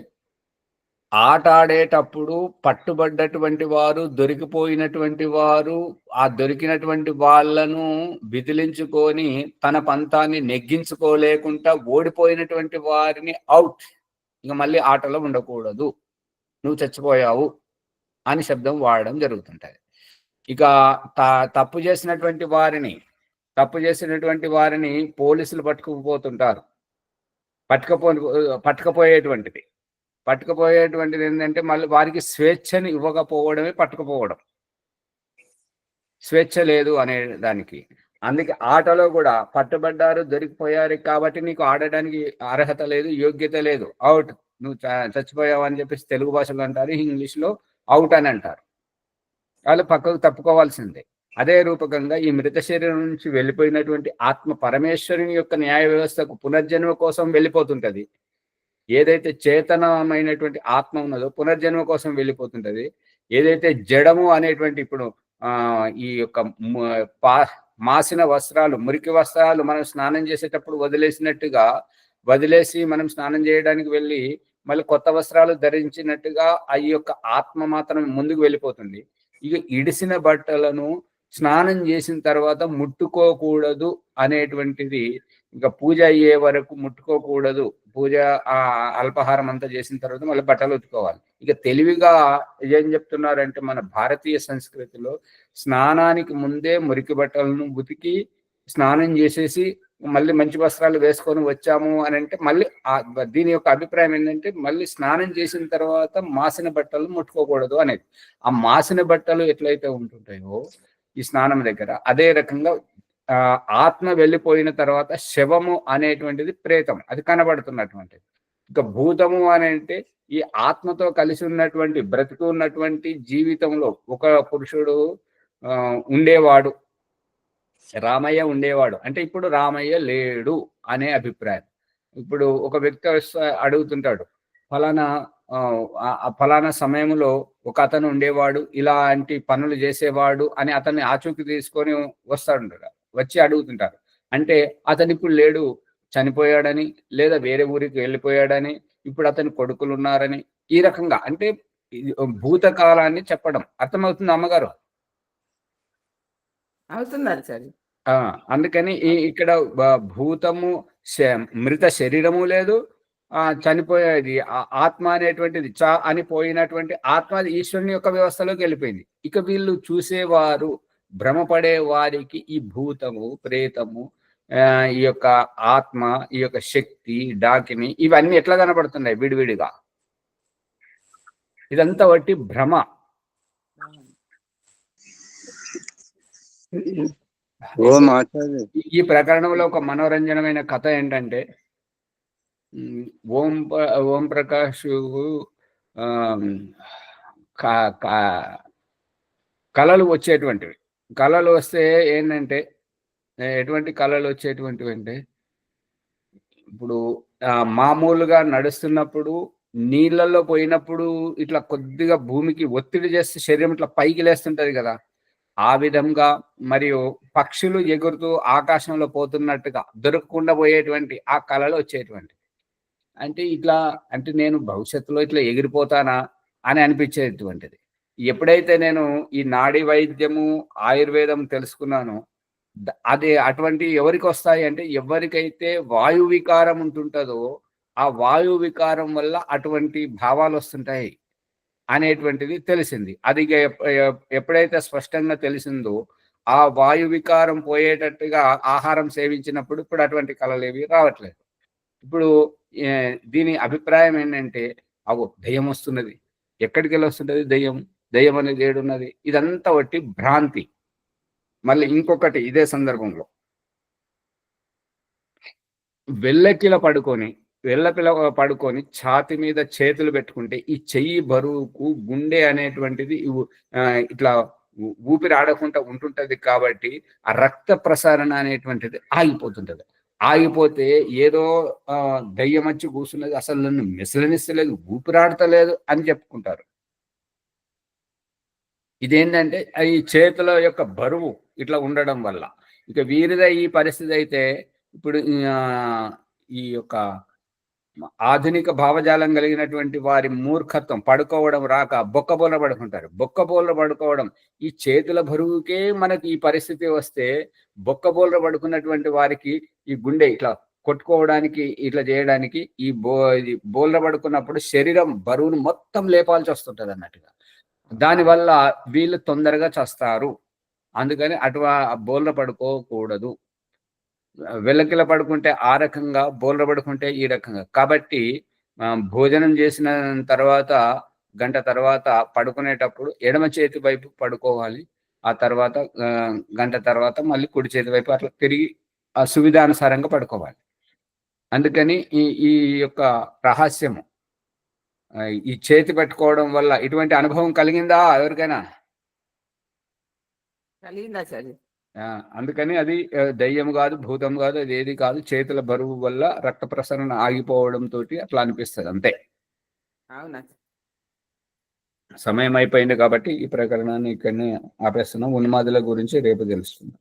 ఆట ఆడేటప్పుడు పట్టుబడ్డటువంటి వారు, దొరికిపోయినటువంటి వారు, ఆ దొరికినటువంటి వాళ్ళను విదిలించుకొని తన పంతాన్ని నెగ్గించుకోలేకుండా ఓడిపోయినటువంటి వారిని అవుట్, ఇక మళ్ళీ ఆటలో ఉండకూడదు, నువ్వు చచ్చిపోయావు అని శబ్దం వాడడం జరుగుతుంటది. ఇక తప్పు చేసినటువంటి వారిని పోలీసులు పట్టుకుపోతుంటారు. పట్టుకపోయేటువంటిది ఏంటంటే మళ్ళీ వారికి స్వేచ్ఛని ఇవ్వకపోవడమే పట్టుకుపోవడం. స్వేచ్ఛ లేదు అనే దానికి. అందుకే ఆటలో కూడా పట్టుబడ్డారు, దొరికిపోయారు కాబట్టి నీకు ఆడడానికి అర్హత లేదు, యోగ్యత లేదు, అవుట్, నువ్వు చచ్చిపోయావు అని చెప్పేసి తెలుగు భాషలో అంటారు, ఇంగ్లీష్లో అవుట్ అని అంటారు. వాళ్ళు పక్కకు తప్పుకోవాల్సిందే. అదే రూపకంగా ఈ మృత శరీరం నుంచి వెళ్ళిపోయినటువంటి ఆత్మ పరమేశ్వరుని యొక్క న్యాయ వ్యవస్థకు పునర్జన్మ కోసం వెళ్ళిపోతుంటది. ఏదైతే చేతనమైనటువంటి ఆత్మ ఉన్నదో పునర్జన్మ కోసం వెళ్ళిపోతుంటది. ఏదైతే జడము అనేటువంటి, ఇప్పుడు ఈ యొక్క మాసిన వస్త్రాలు, మురికి వస్త్రాలు మనం స్నానం చేసేటప్పుడు వదిలేసి మనం స్నానం చేయడానికి వెళ్ళి మళ్ళీ కొత్త వస్త్రాలు ధరించినట్టుగా ఆ యొక్క ఆత్మ మాత్రం ముందుకు వెళ్ళిపోతుంది. ఇక ఇడిసిన బట్టలను స్నానం చేసిన తర్వాత ముట్టుకోకూడదు అనేటువంటిది, ఇంకా పూజ అయ్యే వరకు ముట్టుకోకూడదు. పూజ అల్పాహారం అంతా చేసిన తర్వాత మళ్ళీ బట్టలు ఉతుకోవాలి. ఇక తెలివిగా ఏం చెప్తున్నారంటే, మన భారతీయ సంస్కృతిలో స్నానానికి ముందే మురికి బట్టలను ఉతికి స్నానం చేసేసి మళ్ళీ మంచి వస్త్రాలు వేసుకొని వచ్చాము అని అంటే, మళ్ళీ దీని యొక్క అభిప్రాయం ఏంటంటే, మళ్ళీ స్నానం చేసిన తర్వాత మాసిన బట్టలు ముట్టుకోకూడదు అనేది. ఆ మాసిన బట్టలు ఎట్లయితే ఉంటుంటాయో ఈ స్నానం దగ్గర, అదే రకంగా ఆత్మ వెళ్ళిపోయిన తర్వాత శవము అనేటువంటిది ప్రేతం, అది కనబడుతున్నటువంటిది. ఇక భూతము అంటే ఈ ఆత్మతో కలిసి ఉన్నటువంటి, బ్రతికి ఉన్నటువంటి జీవితంలో ఒక పురుషుడు ఉండేవాడు, రామయ్య ఉండేవాడు అంటే ఇప్పుడు రామయ్య లేడు అనే అభిప్రాయం. ఇప్పుడు ఒక వ్యక్తి అడుగుతుంటాడు, ఫలానా సమయంలో ఒక అతను ఉండేవాడు, ఇలాంటి పనులు చేసేవాడు అని అతన్ని ఆచూకీ తీసుకొని వస్తాడు. వచ్చి అడుగుతుంటారు. అంటే అతను ఇప్పుడు లేడు, చనిపోయాడని, లేదా వేరే ఊరికి వెళ్ళిపోయాడని, ఇప్పుడు అతని కొడుకులు ఉన్నారని, ఈ రకంగా అంటే భూతకాలాన్ని చెప్పడం. అర్థమవుతుంది అమ్మగారు? అవుతున్నారు సార్. అందుకని ఇక్కడ భూతము, మృత శరీరము లేదు, చనిపోయేది ఆత్మ అనేటువంటిది అని పోయినటువంటి ఆత్మ ఈశ్వరుని యొక్క వ్యవస్థలోకి వెళ్ళిపోయింది. ఇక వీళ్ళు చూసేవారు, భ్రమపడే వారికి ఈ భూతము, ప్రేతము, ఈ యొక్క ఆత్మ, ఈ యొక్క శక్తి, డాకిని ఇవన్నీ ఎట్లా కనబడుతున్నాయి విడివిడిగా? ఇదంతా వట్టి భ్రమ. ఈ ప్రకరణంలో ఒక మనోరంజనమైన కథ ఏంటంటే, ఓం ప్రకాష్ కళలు వచ్చేటువంటివి. కళలు వస్తే ఏంటంటే, ఎటువంటి కళలు వచ్చేటువంటివి అంటే, ఇప్పుడు మామూలుగా నడుస్తున్నప్పుడు నీళ్ళల్లో పోయినప్పుడు ఇట్లా కొద్దిగా భూమికి ఒత్తిడి చేస్తే శరీరం ఇట్లా పైకి లేస్తుంటది కదా, ఆ విధంగా మరియు పక్షులు ఎగురుతూ ఆకాశంలో పోతున్నట్టుగా దొరకకుండా పోయేటువంటి ఆ కళలు వచ్చేటువంటి. అంటే ఇట్లా అంటే నేను భవిష్యత్తులో ఇట్లా ఎగిరిపోతానా అని అనిపించేటువంటిది. ఎప్పుడైతే నేను ఈ నాడీ వైద్యము, ఆయుర్వేదం తెలుసుకున్నానో, అదే అటువంటి ఎవరికి వస్తాయి అంటే, ఎవరికైతే వాయు వికారం ఉంటుంటుందో ఆ వాయు వికారం వల్ల అటువంటి భావాలు వస్తుంటాయి అనేటువంటిది తెలిసింది. అది ఎప్పుడైతే స్పష్టంగా తెలిసిందో, ఆ వాయు వికారం పోయేటట్టుగా ఆహారం సేవించినప్పుడు ఇప్పుడు అటువంటి కళలేవి రావట్లేదు. ఇప్పుడు దీని అభిప్రాయం ఏంటంటే, దయ్యం వస్తున్నది, ఎక్కడికి వెళ్ళి వస్తుంటది దయ్యం అనేది ఏడున్నది, ఇదంతా వట్టి భ్రాంతి. మళ్ళీ ఇంకొకటి ఇదే సందర్భంలో వెళ్ళకిల పడుకొని ఛాతి మీద చేతులు పెట్టుకుంటే ఈ చెయ్యి బరువుకు గుండె అనేటువంటిది ఇట్లా ఊపిరి ఆడకుండా ఉంటుంటది. కాబట్టి ఆ రక్త ప్రసారణ అనేటువంటిది ఆగిపోతుంటది. ఆగిపోతే ఏదో దయ్యం వచ్చి కూర్చున్నది, అసలు నన్ను మిసలనిస్తలేదు, ఊపిరాడతలేదు అని చెప్పుకుంటారు. ఇదేంటంటే ఈ చేతుల యొక్క బరువు ఇట్లా ఉండడం వల్ల. ఇక వీరిదే ఈ పరిస్థితి అయితే, ఇప్పుడు ఈ యొక్క ఆధునిక భావజాలం కలిగినటువంటి వారి మూర్ఖత్వం, పడుకోవడం రాక బొక్కబోల పడుకుంటారు. బొక్కబోల పడుకోవడం, ఈ చేతుల బరువుకే మనకి ఈ పరిస్థితి వస్తే, బొక్కబోల పడుకున్నటువంటి వారికి ఈ గుండె ఇట్లా కొట్టుకోవడానికి, ఇట్లా చేయడానికి ఈ బోల్ర పడుకున్నప్పుడు శరీరం బరువును మొత్తం లేపాల్సి వస్తుంటది అన్నట్టుగా. దానివల్ల వీళ్ళు తొందరగా చస్తారు. అందుకని బోల్ర పడుకోకూడదు. వెల్లకిల పడుకుంటే ఆ రకంగా, బోల్ర పడుకుంటే ఈ రకంగా. కాబట్టి భోజనం చేసిన తర్వాత గంట తర్వాత పడుకునేటప్పుడు ఎడమ చేతి వైపు పడుకోవాలి. ఆ తర్వాత గంట తర్వాత మళ్ళీ కుడి చేతి వైపు అట్లా తిరిగి ఆ సువిధానుసారంగా పడుకోవాలి. అందుకని ఈ యొక్క రహస్యము, ఈ చేతి పెట్టుకోవడం వల్ల ఇటువంటి అనుభవం కలిగిందా ఎవరికైనా? కలిగిందా సార్? అందుకని అది దయ్యం కాదు, భూతం కాదు, అది ఏది కాదు. చేతుల బరువు వల్ల రక్త ప్రసరణ ఆగిపోవడం తోటి అట్లా అనిపిస్తుంది, అంతే. అవునా? సమయం అయిపోయింది కాబట్టి ఈ ప్రకరణాన్ని ఇక్కడనే ఆపేస్తున్నాం. ఉన్మాదుల గురించి రేపు తెలుస్తున్నాం.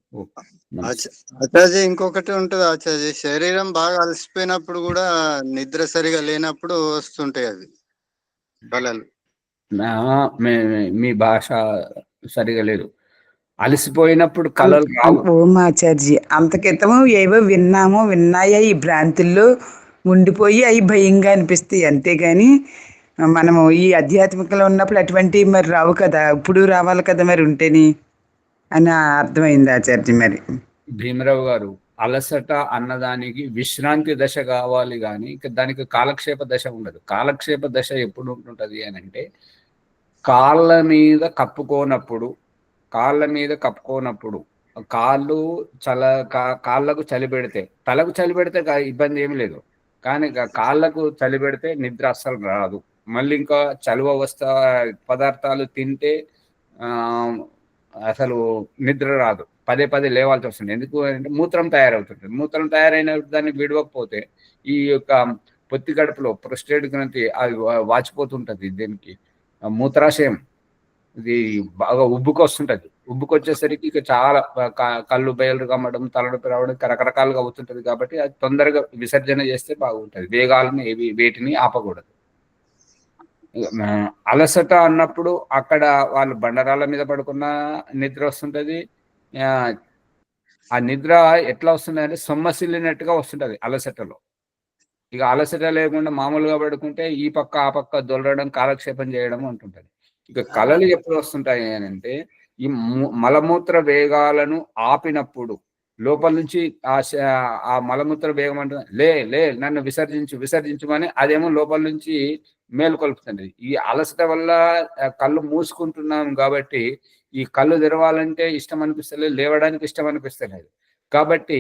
ఆచార్య ఇంకొకటి ఉంటుంది ఆచార్య, శరీరం బాగా అలసిపోయినప్పుడు కూడా నిద్ర సరిగా లేనప్పుడు వస్తుంటాయి అవి కళలు. మీ భాష సరిగా లేదు. అలసిపోయినప్పుడు కళలు రావు. ఓం ఆచార్జీ, అంతకితము ఏవో విన్నాయా ఈ భ్రాంతుల్లో ఉండిపోయి అవి భయంగా అనిపిస్తాయి, అంతేగాని మనము ఈ ఆధ్యాత్మికలో ఉన్నప్పుడు అటువంటి మరి రావు కదా, ఇప్పుడు రావాలి కదా మరి ఉంటేని అని అర్థమైంది ఆచార్జీ. మరి భీమరావు గారు, అలసట అన్నదానికి విశ్రాంతి దశ కావాలి, కానీ దానికి కాలక్షేప దశ ఉండదు. కాలక్షేప దశ ఎప్పుడు ఉంటుంటది అని అంటే, కాళ్ళ మీద కప్పుకోనప్పుడు కాళ్ళకు చలి పెడితే, తలకు చలి పెడితే ఇబ్బంది ఏమి లేదు, కానీ కాళ్ళకు చలి పెడితే నిద్ర అస్సలు రాదు. మళ్ళీ ఇంకా చలువ పదార్థాలు తింటే అసలు నిద్ర రాదు, పదే పదే లేవాల్సి వస్తుంది. ఎందుకు అంటే మూత్రం తయారవుతుంటుంది. మూత్రం తయారైన దాన్ని విడవకపోతే ఈ యొక్క పొత్తి గడుపులో ప్రొస్టేట్ గ్రంథి అది వాచిపోతుంటది. దీనికి మూత్రాశయం ఇది బాగా ఉబ్బుకు వస్తుంటది. ఉబ్బుకొచ్చేసరికి ఇక చాలా కళ్ళు బయలు కమ్మడం, తలనొప్పి రావడం రకరకాలుగా అవుతుంటది కాబట్టి అది తొందరగా విసర్జన చేస్తే బాగుంటది. వేగాలను వేటిని ఆపకూడదు. అలసట అన్నప్పుడు అక్కడ వాళ్ళు బండరాళ్ళ మీద పడుకున్న నిద్ర వస్తుంటది. ఆ నిద్ర ఎట్లా వస్తుంది అంటే సొమ్మసిల్లినట్టుగా వస్తుంటది అలసటలో. ఇక అలసట లేకుండా మామూలుగా పడుకుంటే ఈ పక్క ఆ పక్క దొల్లడం, కాలక్షేపం చేయడం ఉంటుంటది. ఇక కళలు ఎప్పుడు వస్తుంటాయి అని అంటే ఈ మలమూత్ర వేగాలను ఆపినప్పుడు లోపల నుంచి ఆ మలమూత్ర వేగం అంటే లే నన్ను విసర్జించమని అదేమో లోపల నుంచి మేలుకొల్పుతుంది. ఈ అలసట వల్ల కళ్ళు మూసుకుంటున్నాం కాబట్టి ఈ కళ్ళు తెరవాలంటే ఇష్టం అనిపిస్తలేదు, లేవడానికి ఇష్టం అనిపిస్తలేదు. కాబట్టి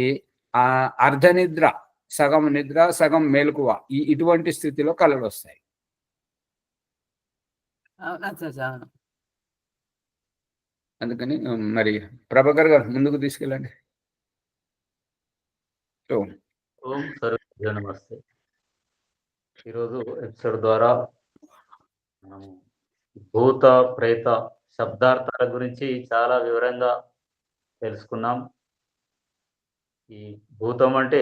ఆ అర్ధనిద్ర, సగం నిద్ర సగం మేలుకువ ఇటువంటి స్థితిలో కళలు వస్తాయి. అందుకని మరి ప్రభాకర్ గారు ముందుకు తీసుకెళ్ళండి. ఓం సర్వే నమస్తే. ఈరోజు ఎపిసోడ్ ద్వారా మనము భూత ప్రేత శబ్దార్థాల గురించి చాలా వివరంగా తెలుసుకున్నాం. ఈ భూతం అంటే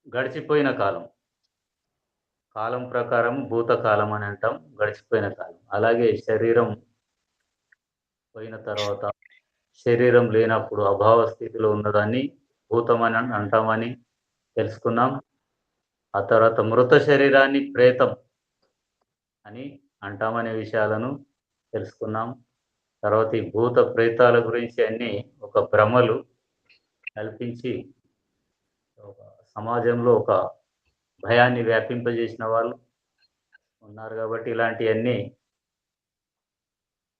గడిచిపోయిన కాలం, కాలం ప్రకారం భూతకాలం అని అంటాం, గడిచిపోయిన కాలం. అలాగే శరీరం పోయిన తర్వాత, శరీరం లేనప్పుడు అభావ స్థితిలో ఉన్నదాన్ని భూతం అని అంటామని తెలుసుకున్నాం. ఆ తర్వాత మృత శరీరాన్ని ప్రేతం అని అంటామనే విషయాలను తెలుసుకున్నాం. తర్వాత ఈ భూత ప్రేతాల గురించి అన్ని ఒక భ్రమలు కల్పించి సమాజంలో ఒక భయాన్ని వ్యాపింపజేసిన వాళ్ళు ఉన్నారు. కాబట్టి ఇలాంటివన్నీ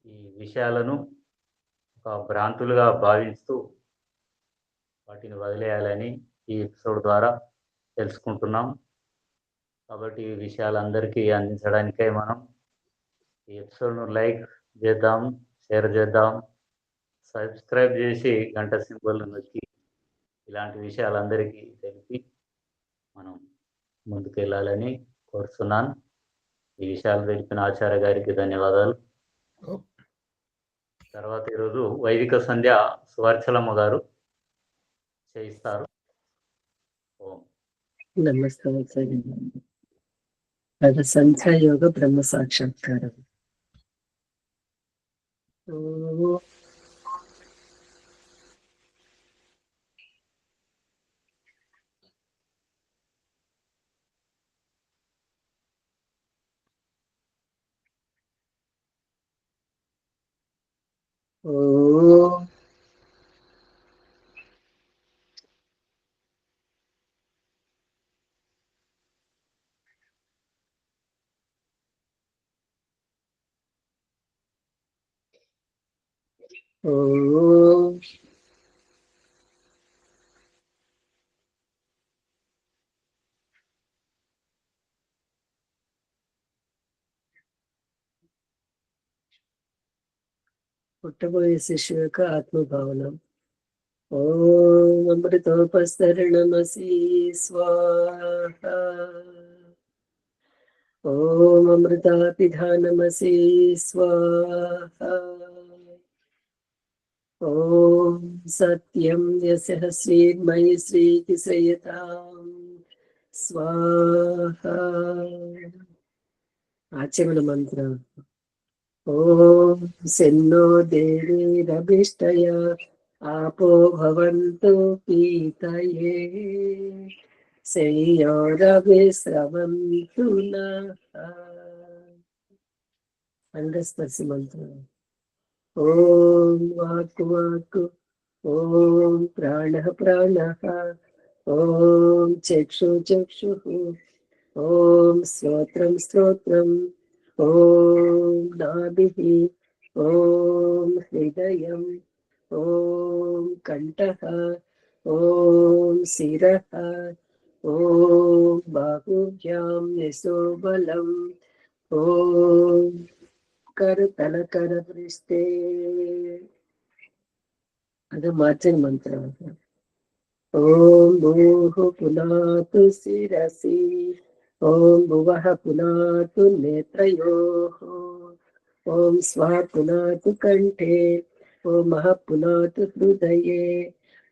ఈ విషయాలను ఒక భ్రాంతులుగా భావిస్తూ వాటిని వదిలేయాలని ఈ ఎపిసోడ్ ద్వారా తెలుసుకుంటున్నాం. కాబట్టి ఈ విషయాలందరికీ అందించడానికే మనం ఈ ఎపిసోడ్ను లైక్ చేద్దాం, షేర్ చేద్దాం, సబ్స్క్రైబ్ చేసి గంట సింబల్ నొక్కి ఇలాంటి విషయాలందరికీ తెలిపి మనం ముందుకెళ్ళాలని కోరుతున్నాను. ఈ విషయాలు తెలిపిన ఆచార్య గారికి ధన్యవాదాలు. తర్వాత ఈరోజు వైదిక సంధ్య సువర్చలమ్మ గారు చేయిస్తారు. ఓం నమస్తే. సంఖ్యాయోగ బ్రహ్మ సాక్షాత్కారం. పుట్టబోయే శిశువు యొక్క ఆత్మభావన. ఓం అమృతోపస్తరణమసి స్వాహ. ఓం అమృతాపిధానమసి స్వాహ. ఓం సత్యం యస్య శ్రీర్మయి శ్రీకిశ్రయతాం స్వాహ. ఆచమన మంత్రం. ఓం సెన్నో దేవీరభిష్టయ ఆపో భవంతు పీతయే శయ్యోరవిశ్రవంతు నః. అంగస్పర్శి మంత్రం. ఓం వాక్కు వాక్కు. ఓం ప్రాణః ప్రాణః. ఓం చక్షు చక్షుః. ఓం శ్రోత్రం శ్రోత్రం. ఓం నాభిః. ఓం హృదయం. ఓం కంఠః. ఓం శిరః. ఓం బాహుభ్యాం యశోబలం. ఓం కరతల కరపృష్ఠే. అది మార్చని మంత్రం. ఓం భూః పునాతు శిరసి. ఓం భువః పునాతు నేత్రయోః. ఓం స్వ పునాతు కంఠే ఓం మహ పునాతు హృదయే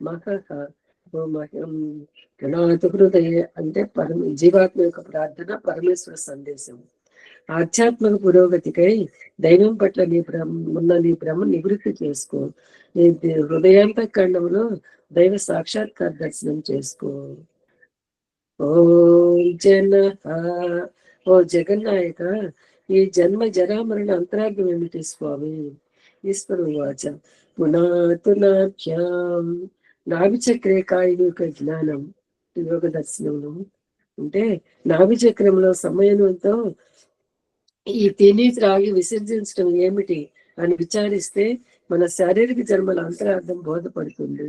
మహః ఓం మహం పునాతు హృదయే అంటే జీవాత్మ యొక్క ప్రార్థన, పరమేశ్వర సందేశం. ఆధ్యాత్మిక పురోగతికై దైవం పట్ల నీ భ్రమ నివృత్తి చేసుకో. నీ హృదయాంతఃకరణంలో దైవ సాక్షాత్కార దర్శనం చేసుకో. ఓం జన ఓ జగన్నాయక, ఈ జన్మ జరామరణ అంతరార్థం ఏమిటి స్వామి? ఈశ్వరు వాచ పునాతునాభ్యాం నాభిచక్రే కాయుని యొక్క జ్ఞానం యోగ దర్శనంలో అంటే నాభిచక్రంలో సమయంతో ఈ తిని త్రాగి విసర్జించడం ఏమిటి అని విచారిస్తే మన శారీరక జన్మల అంతరార్థం బోధపడుతుంది.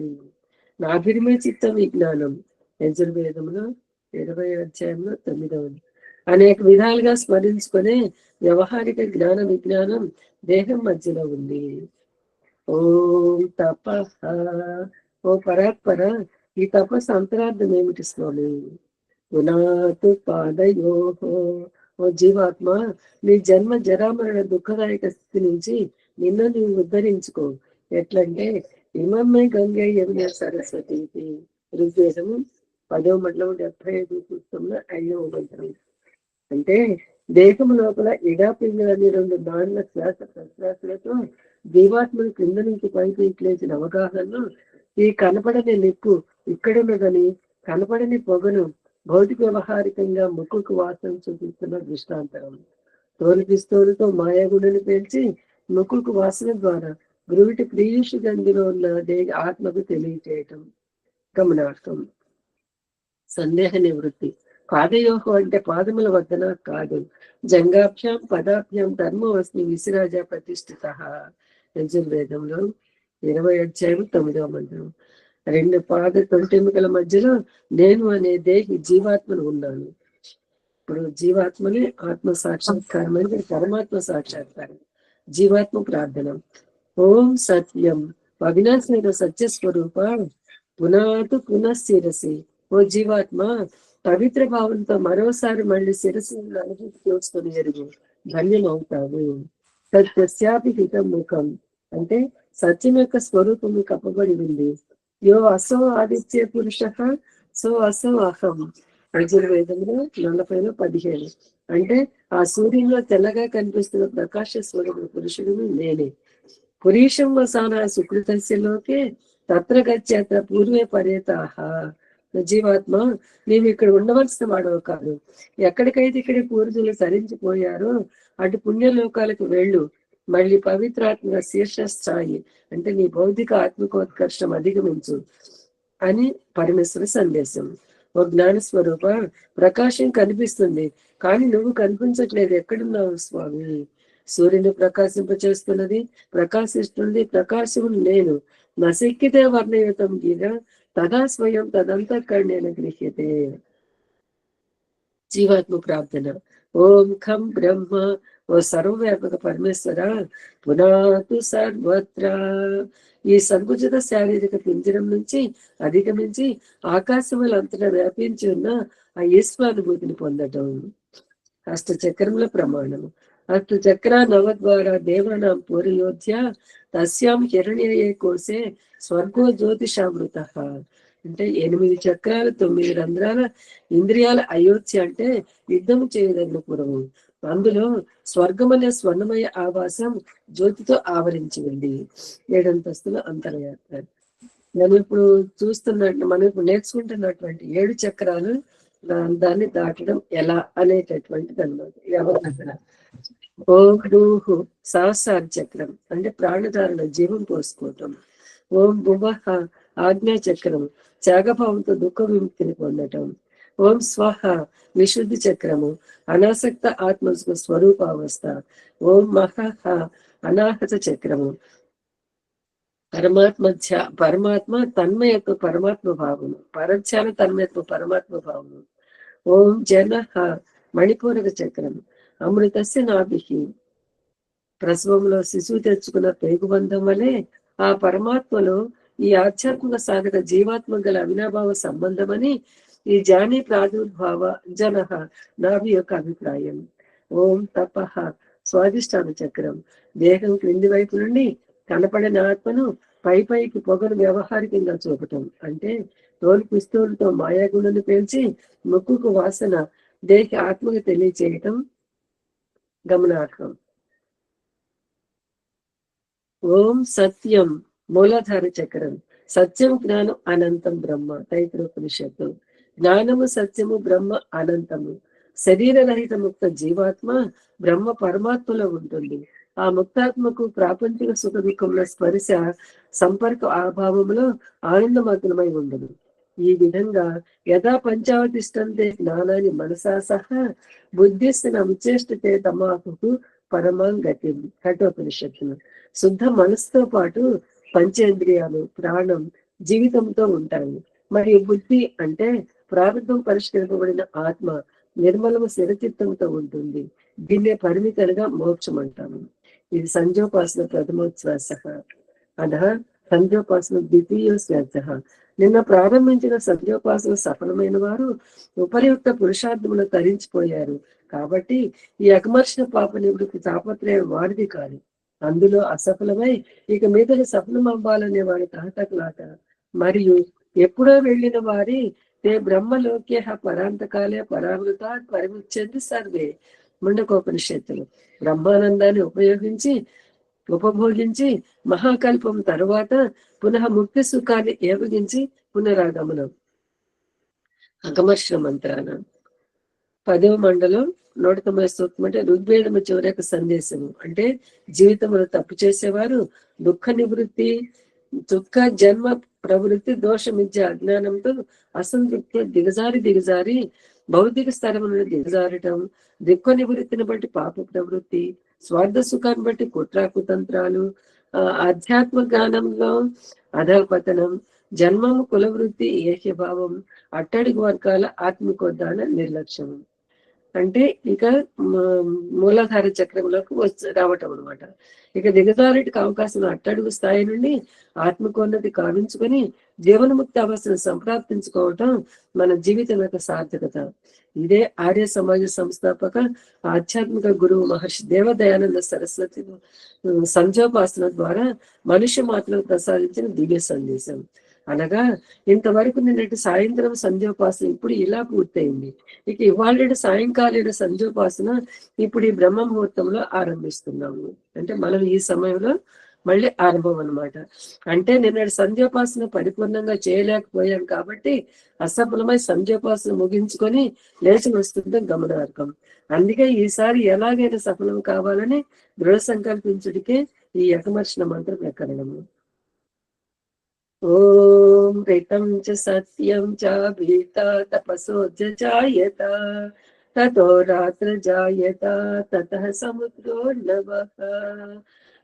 నాభిర్మే చిత్త విజ్ఞానం యజుర్వేదంలో 20వ అధ్యాయంలో 9వది. అనేక విధాలుగా స్మరించుకునే వ్యవహారిక జ్ఞాన విజ్ఞానం దేహం మధ్యలో ఉంది. ఓం తప ఓ పరాత్పర, ఈ తపస్సు అంతరార్థం ఏమిటి స్వామి? పునాతు పాదయోహో, ఓ జీవాత్మ, నీ జన్మ జరామరణ దుఃఖదాయక స్థితి నుంచి నిన్ను నీవు ఉద్ధరించుకో. ఎట్లంటే ఇమమ్మే గంగే యమున సరస్వతి, ఋగ్వేదము 10వ మండలం 75 సూక్తంలో 5వ మంత్రం. అంటే దేహం లోపల ఇడాపింగళని 2 నాళ్ళ శ్వాస ప్రశ్వాసలతో జీవాత్మను క్రింద నుంచి పైకి లేచిన అవగాహనను ఈ కనపడని నిప్పు ఇక్కడున్నదని కనపడని పొగను భౌతిక వ్యవహారికంగా ముక్కుకు వాసన చూపిస్తున్న దృష్టాంతరం. తోలు పిస్తోలుతో మాయాగుడిని పేల్చి ముక్కుకు వాసన ద్వారా గురువిటి ప్రియుషి గంధిలో ఉన్న ఆత్మకు తెలియచేయటం. గమనార్థం సందేహ నివృత్తి. పాదయోహం అంటే పాదముల వద్దన కాదు. జంగాభ్యాం పదాభ్యాం ధర్మవస్మి విసిరాజ ప్రతిష్ఠిత. యజుర్వేదంలో 20వ అధ్యాయం 9వ మంత్రం. 2 పాద తొంటెముకల మధ్యలో నేను అనే దేహి జీవాత్మను ఉన్నాను. ఇప్పుడు జీవాత్మని ఆత్మ సాక్షాత్కారం అంటే పరమాత్మ సాక్షాత్కారం. జీవాత్మ ప్రార్థన. ఓం సత్యం అవినాశమైన సత్యస్వరూప పునాతు పునఃశిరసి, ఓ జీవాత్మ, పవిత్ర భావంతో మరోసారి మళ్ళీ శిరస్సును అనుభూతి చేసుకుని ఎరుగు, ధన్యమవుతావు. సత్యస్యాపి హితం ముఖం అంటే సత్యం యొక్క స్వరూపము కప్పబడి ఉంది. యో అసో ఆదిత్య పురుష సో అసో అహం. యజుర్వేదంలో 40:15. అంటే ఆ సూర్యుల్లో తెల్లగా కనిపిస్తున్న ప్రకాశ స్వరూప పురుషుడు నేనే. పురీషం వసాన సుకృతస్యలోకే తత్ర గచ్చేత పూర్వే పరేతాహ. జీవాత్మ, నీవు ఇక్కడ ఉండవలసిన వాడవు కాదు. ఎక్కడికైతే ఇక్కడ పూర్వజులు సరించిపోయారో అటు పుణ్యలోకాలకు వెళ్ళు. మళ్ళీ పవిత్రాత్మక శీర్షస్థాయి అంటే నీ భౌతిక ఆత్మకోత్కర్షం అధిగమించు అని పరమేశ్వర సందేశం. ఓ జ్ఞాన స్వరూప, ప్రకాశం కనిపిస్తుంది కానీ నువ్వు కనిపించట్లేదు. ఎక్కడున్నావు స్వామి? సూర్యుని ప్రకాశింపచేస్తున్నది, ప్రకాశిస్తుంది ప్రకాశము నేను. నశక్యతే వర్ణయుతం గీత తదా స్వయం తదంతఃకరణేన గృహ్యతే. జీవాత్మ ప్రార్థన. ఓం ఖం బ్రహ్మ, ఓ సర్వవ్యాపక పరమేశ్వర, పునాతు సర్వత్ర. ఈ సంకుచిత శారీరక పింజరం నుంచి అధిగమించి ఆకాశములంతటా వ్యాపించి ఉన్న ఆ ఈశ్వరానుభూతిని పొందటం. అష్టచక్రముల ప్రమాణం. అష్టచక్ర నవద్వారా దేవానాం పూర్యోధ్య తస్యాం హిరణ్యయే కోసే స్వర్గో జ్యోతిషామృత. అంటే 8 చక్రాలు 9 రంధ్రాల ఇంద్రియాల అయోధ్య అంటే యుద్ధం చేయదగిన పురము. అందులో స్వర్గం అనే స్వర్ణమయ ఆవాసం జ్యోతితో ఆవరించి ఉంది. 7 అంతస్తుల అంతర్యాత్ర. మనం ఇప్పుడు మనం ఇప్పుడు నేర్చుకుంటున్నటువంటి 7 చక్రాలు దాన్ని దాటడం ఎలా అనేటటువంటిది అన్నమాట. ఎవరు ఓం భూహు సహస్రార చక్రం అంటే ప్రాణధారణ, జీవం పోసుకోవటం. ఓం భువః ఆజ్ఞా చక్రం, త్యాగభావంతో దుఃఖ విముక్తిని పొందటం. ఓం స్వహ విశుద్ధి చక్రము, అనాసక్త ఆత్మ స్వరూపావస్థ. ఓం మహః అనాహత చక్రము, పరమాత్మ తన్మయత్వ పరమాత్మ భావము, పరధ్యాన తన్మయత్వ పరమాత్మ భావము. ఓం జనః మణిపూరక చక్రము, అమృతస్య నాభిః. ప్రసవంలో శిశువు తెచ్చుకున్న పేగుబంధం వలె ఆ పరమాత్మలో ఈ ఆధ్యాత్మిక సాధక జీవాత్మ గల అవినాభావ సంబంధమని ఈ జానీ ప్రాదుర్భావ జన నాభి యొక్క అభిప్రాయం. ఓం తపః స్వాధిష్టాన చక్రం. దేహం క్రింది వైపు నుండి కనపడిన ఆత్మను పైకి పొగను వ్యవహారికంగా చూపటం. అంటే తోలు పిస్తూలతో మాయాగుణను పేల్చి ముక్కుకు వాసన దేహ ఆత్మకు తెలియచేయటం గమనార్హం. ఓం సత్యం మూలాధార చక్రం. సత్యం జ్ఞానం అనంతం బ్రహ్మ. తైత్రోపనిషత్తు. జ్ఞానము సత్యము బ్రహ్మ అనంతము. శరీర రహిత ముక్త జీవాత్మ బ్రహ్మ పరమాత్మలో ఉంటుంది. ఆ ముక్తాత్మకు ప్రాపంచిక సుఖ దుఃఖముల స్పర్శ సంపర్క అభావంలో ఆనందమగ్నమై ఉండదు. ఈ విధంగా యథా పంచావతిష్టంతే జ్ఞానాన్ని మనసా సహా బుద్ధిస్తున్న ఉచ్చేష్టతే తమాకు పరమాం గతి. కఠోపనిషత్తులు. శుద్ధ మనసుతో పాటు పంచేంద్రియాలు, ప్రాణం జీవితంతో ఉంటాయి. మరియు బుద్ధి అంటే ప్రారంభం పరిష్కరింపబడిన ఆత్మ నిర్మలము స్థిరచిత్తంతో ఉంటుంది. దీన్నే పరిమితంగా మోక్షం అంటాము. ఇది సంధ్యోపాసన ప్రథమోశ్వాస అనగా సంధ్యోపాసన ద్వితీయోశ్వాస. నిన్న ప్రారంభించిన సంధ్యోపాసన సఫలమైన వారు ఉపరియుక్త పురుషార్థములు తరించిపోయారు. కాబట్టి ఈ అకమర్షణ పాప నివృత్తి తాపత్రయం వాడిది కాదు. అందులో అసఫలమై ఇక మీద సఫలం అవ్వాలనే వాడి తాటకులాట. మరియు ఎప్పుడో వెళ్ళిన వారి తే బ్రహ్మలోక్య పరాంతకాలే పరావృతాత్ పరిముచ్యంతి సర్వే. ముండకోపనిషత్తులు. బ్రహ్మానందాన్ని ఉపభోగించి మహాకల్పం తరువాత పునః ముక్తి సుఖాన్ని ఏవగించి పునరాగమనం. అకమర్షణ మంత్రాన 10వ మండలం 190 సూక్తం. అంటే ఋగ్వేదము చివరికి సందేశము. అంటే జీవితంలో తప్పు చేసేవారు దుఃఖ నివృత్తి, దుఃఖ జన్మ ప్రవృత్తి, దోషమిచ్చే అజ్ఞానంతో అసంతృప్తి దిగజారి భౌతిక స్థలములను దిగజారటం, దుఃఖ నివృత్తిని బట్టి పాప ప్రవృత్తి, స్వార్థ సుఖాన్ని బట్టి కుట్రాకుతంత్రాలు, ఆధ్యాత్మ జ్ఞానంలో అధపతనం, జన్మము కులవృత్తి ఏహ్యభావం, అట్టడుగు వర్గాల ఆత్మికోద్దాన నిర్లక్ష్యం. అంటే ఇక మూలాధార చక్రంలోకి రావటం అనమాట. ఇక దిగజారుటికి అవకాశం అట్టడుగు స్థాయి నుండి ఆత్మకోన్నతి కావించుకొని జీవనముక్తి అవస్థను సంప్రాప్తించుకోవటం మన జీవితం యొక్క సార్థకత. ఇదే ఆర్య సమాజ సంస్థాపక ఆధ్యాత్మిక గురువు మహర్షి దేవదయానంద సరస్వతి సంధ్యోపాసన ద్వారా మనుష్య మాత్రం ప్రసాదించిన దివ్య సందేశం. అనగా ఇంతవరకు నిన్నటి సాయంత్రం సంధ్యోపాసన ఇప్పుడు ఇలా పూర్తయింది. ఇక ఇవాళ సాయంకాలీన సంధ్యోపాసన ఇప్పుడు ఈ బ్రహ్మ ముహూర్తంలో ఆరంభిస్తున్నాము. అంటే మనం ఈ సమయంలో మళ్ళీ ఆరంభం అన్నమాట. అంటే నిన్నటి సంధ్యోపాసన పరిపూర్ణంగా చేయలేకపోయాం కాబట్టి అసఫలమై సంధ్యోపాసన ముగించుకొని లేచి వస్తుంటే గమనార్హం. అందుకే ఈసారి ఎలాగైనా సఫలం కావాలని దృఢ సంకల్పించుడికే ఈ యకమర్షణ మంత్ర ప్రకరణము. ఓం రితం చ సత్యం చ భీత తపసో జాయత తతో రాత్ర జాయత తతః సముద్రోర్ణవః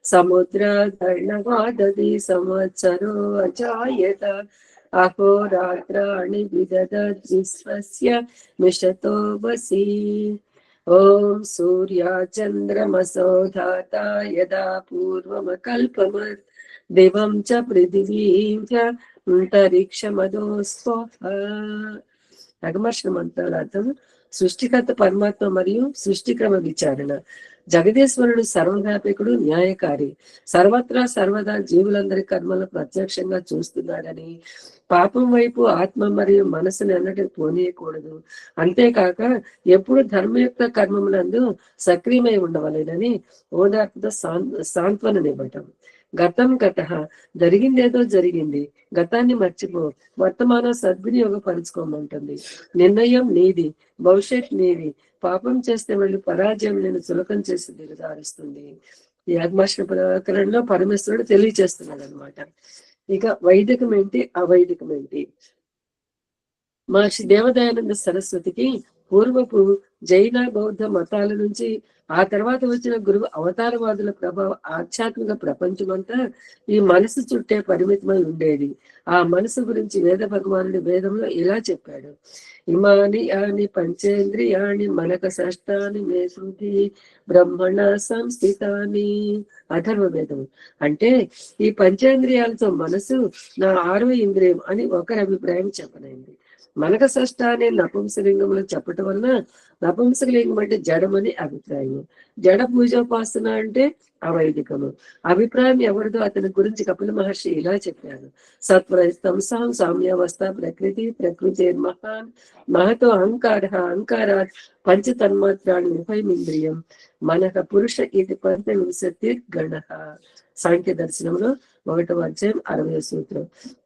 సముద్రధర్ణవాదది సంవత్సరో అజాయత అహోరాత్రాణి విదద్విశ్వస్య మిషతో వసి. ఓం సూర్య చంద్రమసో ధాత యదా పూర్వమకల్పమత్ దివం చ పృథివీం చ అంతరిక్షమదోస్వః. అగమర్షణ మంత్రాల అర్థం సృష్టికర్త పరమాత్మ మరియు సృష్టిక్రమ విచారణ. జగదీశ్వరుడు సర్వవ్యాపకుడు, న్యాయకారి. సర్వత్రా సర్వదా జీవులందరి కర్మలను ప్రత్యక్షంగా చూస్తున్నాడని, పాపం వైపు ఆత్మ మరియు మనసుని అన్నట్టు పోనీయకూడదు. అంతేకాక ఎప్పుడు ధర్మయుక్త కర్మములందు సక్రియమై ఉండవలేనని ఓదార్పుతో సాంత్వననివ్వటం. గతం గతః, జరిగిందేదో జరిగింది, గతాన్ని మర్చిపో, వర్తమానం సద్వినియోగపరుచుకోమంటుంది. నిర్ణయం నీది, భవిష్యత్ నీది. పాపం చేస్తే మళ్ళీ పరాజయం నేను సులకం చేసి దిగజారుస్తుంది. ఈ ఆత్మర్షణ ప్రకరణలో పరమేశ్వరుడు తెలియచేస్తున్నాడు అనమాట. ఇక వైదికం ఏంటి, అవైదికం ఏంటి? మహర్షి దేవదయానంద సరస్వతికి పూర్వపు జైన బౌద్ధ మతాల నుంచి ఆ తర్వాత వచ్చిన గురువు అవతారవాదుల ప్రభావం ఆధ్యాత్మిక ప్రపంచమంతా ఈ మనసు చుట్టే పరిమితమై ఉండేది. ఆ మనసు గురించి వేద భగవానుడి వేదంలో ఇలా చెప్పాడు: ఇమాని యాని పంచేంద్రియాణి మనక షష్టాని మే శృతి బ్రహ్మణ సంస్థితాని. అథర్వ వేదం. అంటే ఈ పంచేంద్రియాలతో మనసు నా 6వ ఇంద్రియం అని ఒకరి అభిప్రాయం చెప్పనైంది. మనక షష్ఠ అనే నపుంసలింగంలో చెప్పటం వలన నపుంసకలింగం అంటే జడమని అభిప్రాయం. జడ పూజోపాసన అంటే అవైదికము. అభిప్రాయం ఎవరిదో అతని గురించి కపిల మహర్షి ఇలా చెప్పారు. సత్వరస్తంసాం సామ్యావస్థ ప్రకృతి ప్రకృతి మహాన్ మహతో అహంకారాత్ పంచతన్మాత్రాన్ని ఉభయమింద్రియం మనః పురుష ఇది పంచవింశతి గణ. సాంఖ్య దర్శనంలో 1వ అధ్యాయం 60వ సూత్రం.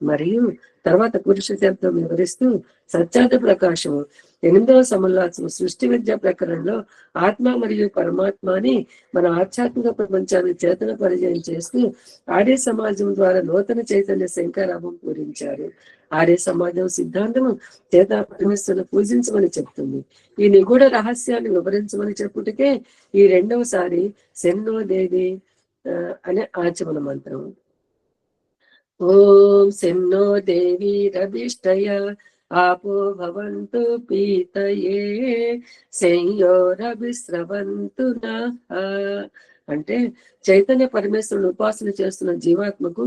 మరియు తర్వాత పురుష శబ్దం వివరిస్తూ సత్యార్థ ప్రకాశము 8వ సమోల్లాసము సృష్టి విద్యా ప్రకరణంలో ఆత్మ మరియు పరమాత్మని మన ఆధ్యాత్మిక ప్రపంచాన్ని చేతన పరిచయం చేస్తూ ఆర్య సమాజం ద్వారా నూతన చైతన్య శంకరాభం పూరించారు. ఆర్య సమాజం సిద్ధాంతము చేత పరమేశ్వరుని పూజించమని చెప్తుంది. ఈ నిగూఢ రహస్యాన్ని వివరించమని చెప్పుటకే ఈ 2వసారి శన్నో దేవి అనే ఆచమన మంత్రం. ఓం శన్నో దేవి రవిష్టయ ఆపో భవంతు పీతయే సంయోరవిస్రవంతు నః. అంటే చైతన్య పరమేశ్వరుడు ఉపాసన చేస్తున్న జీవాత్మకు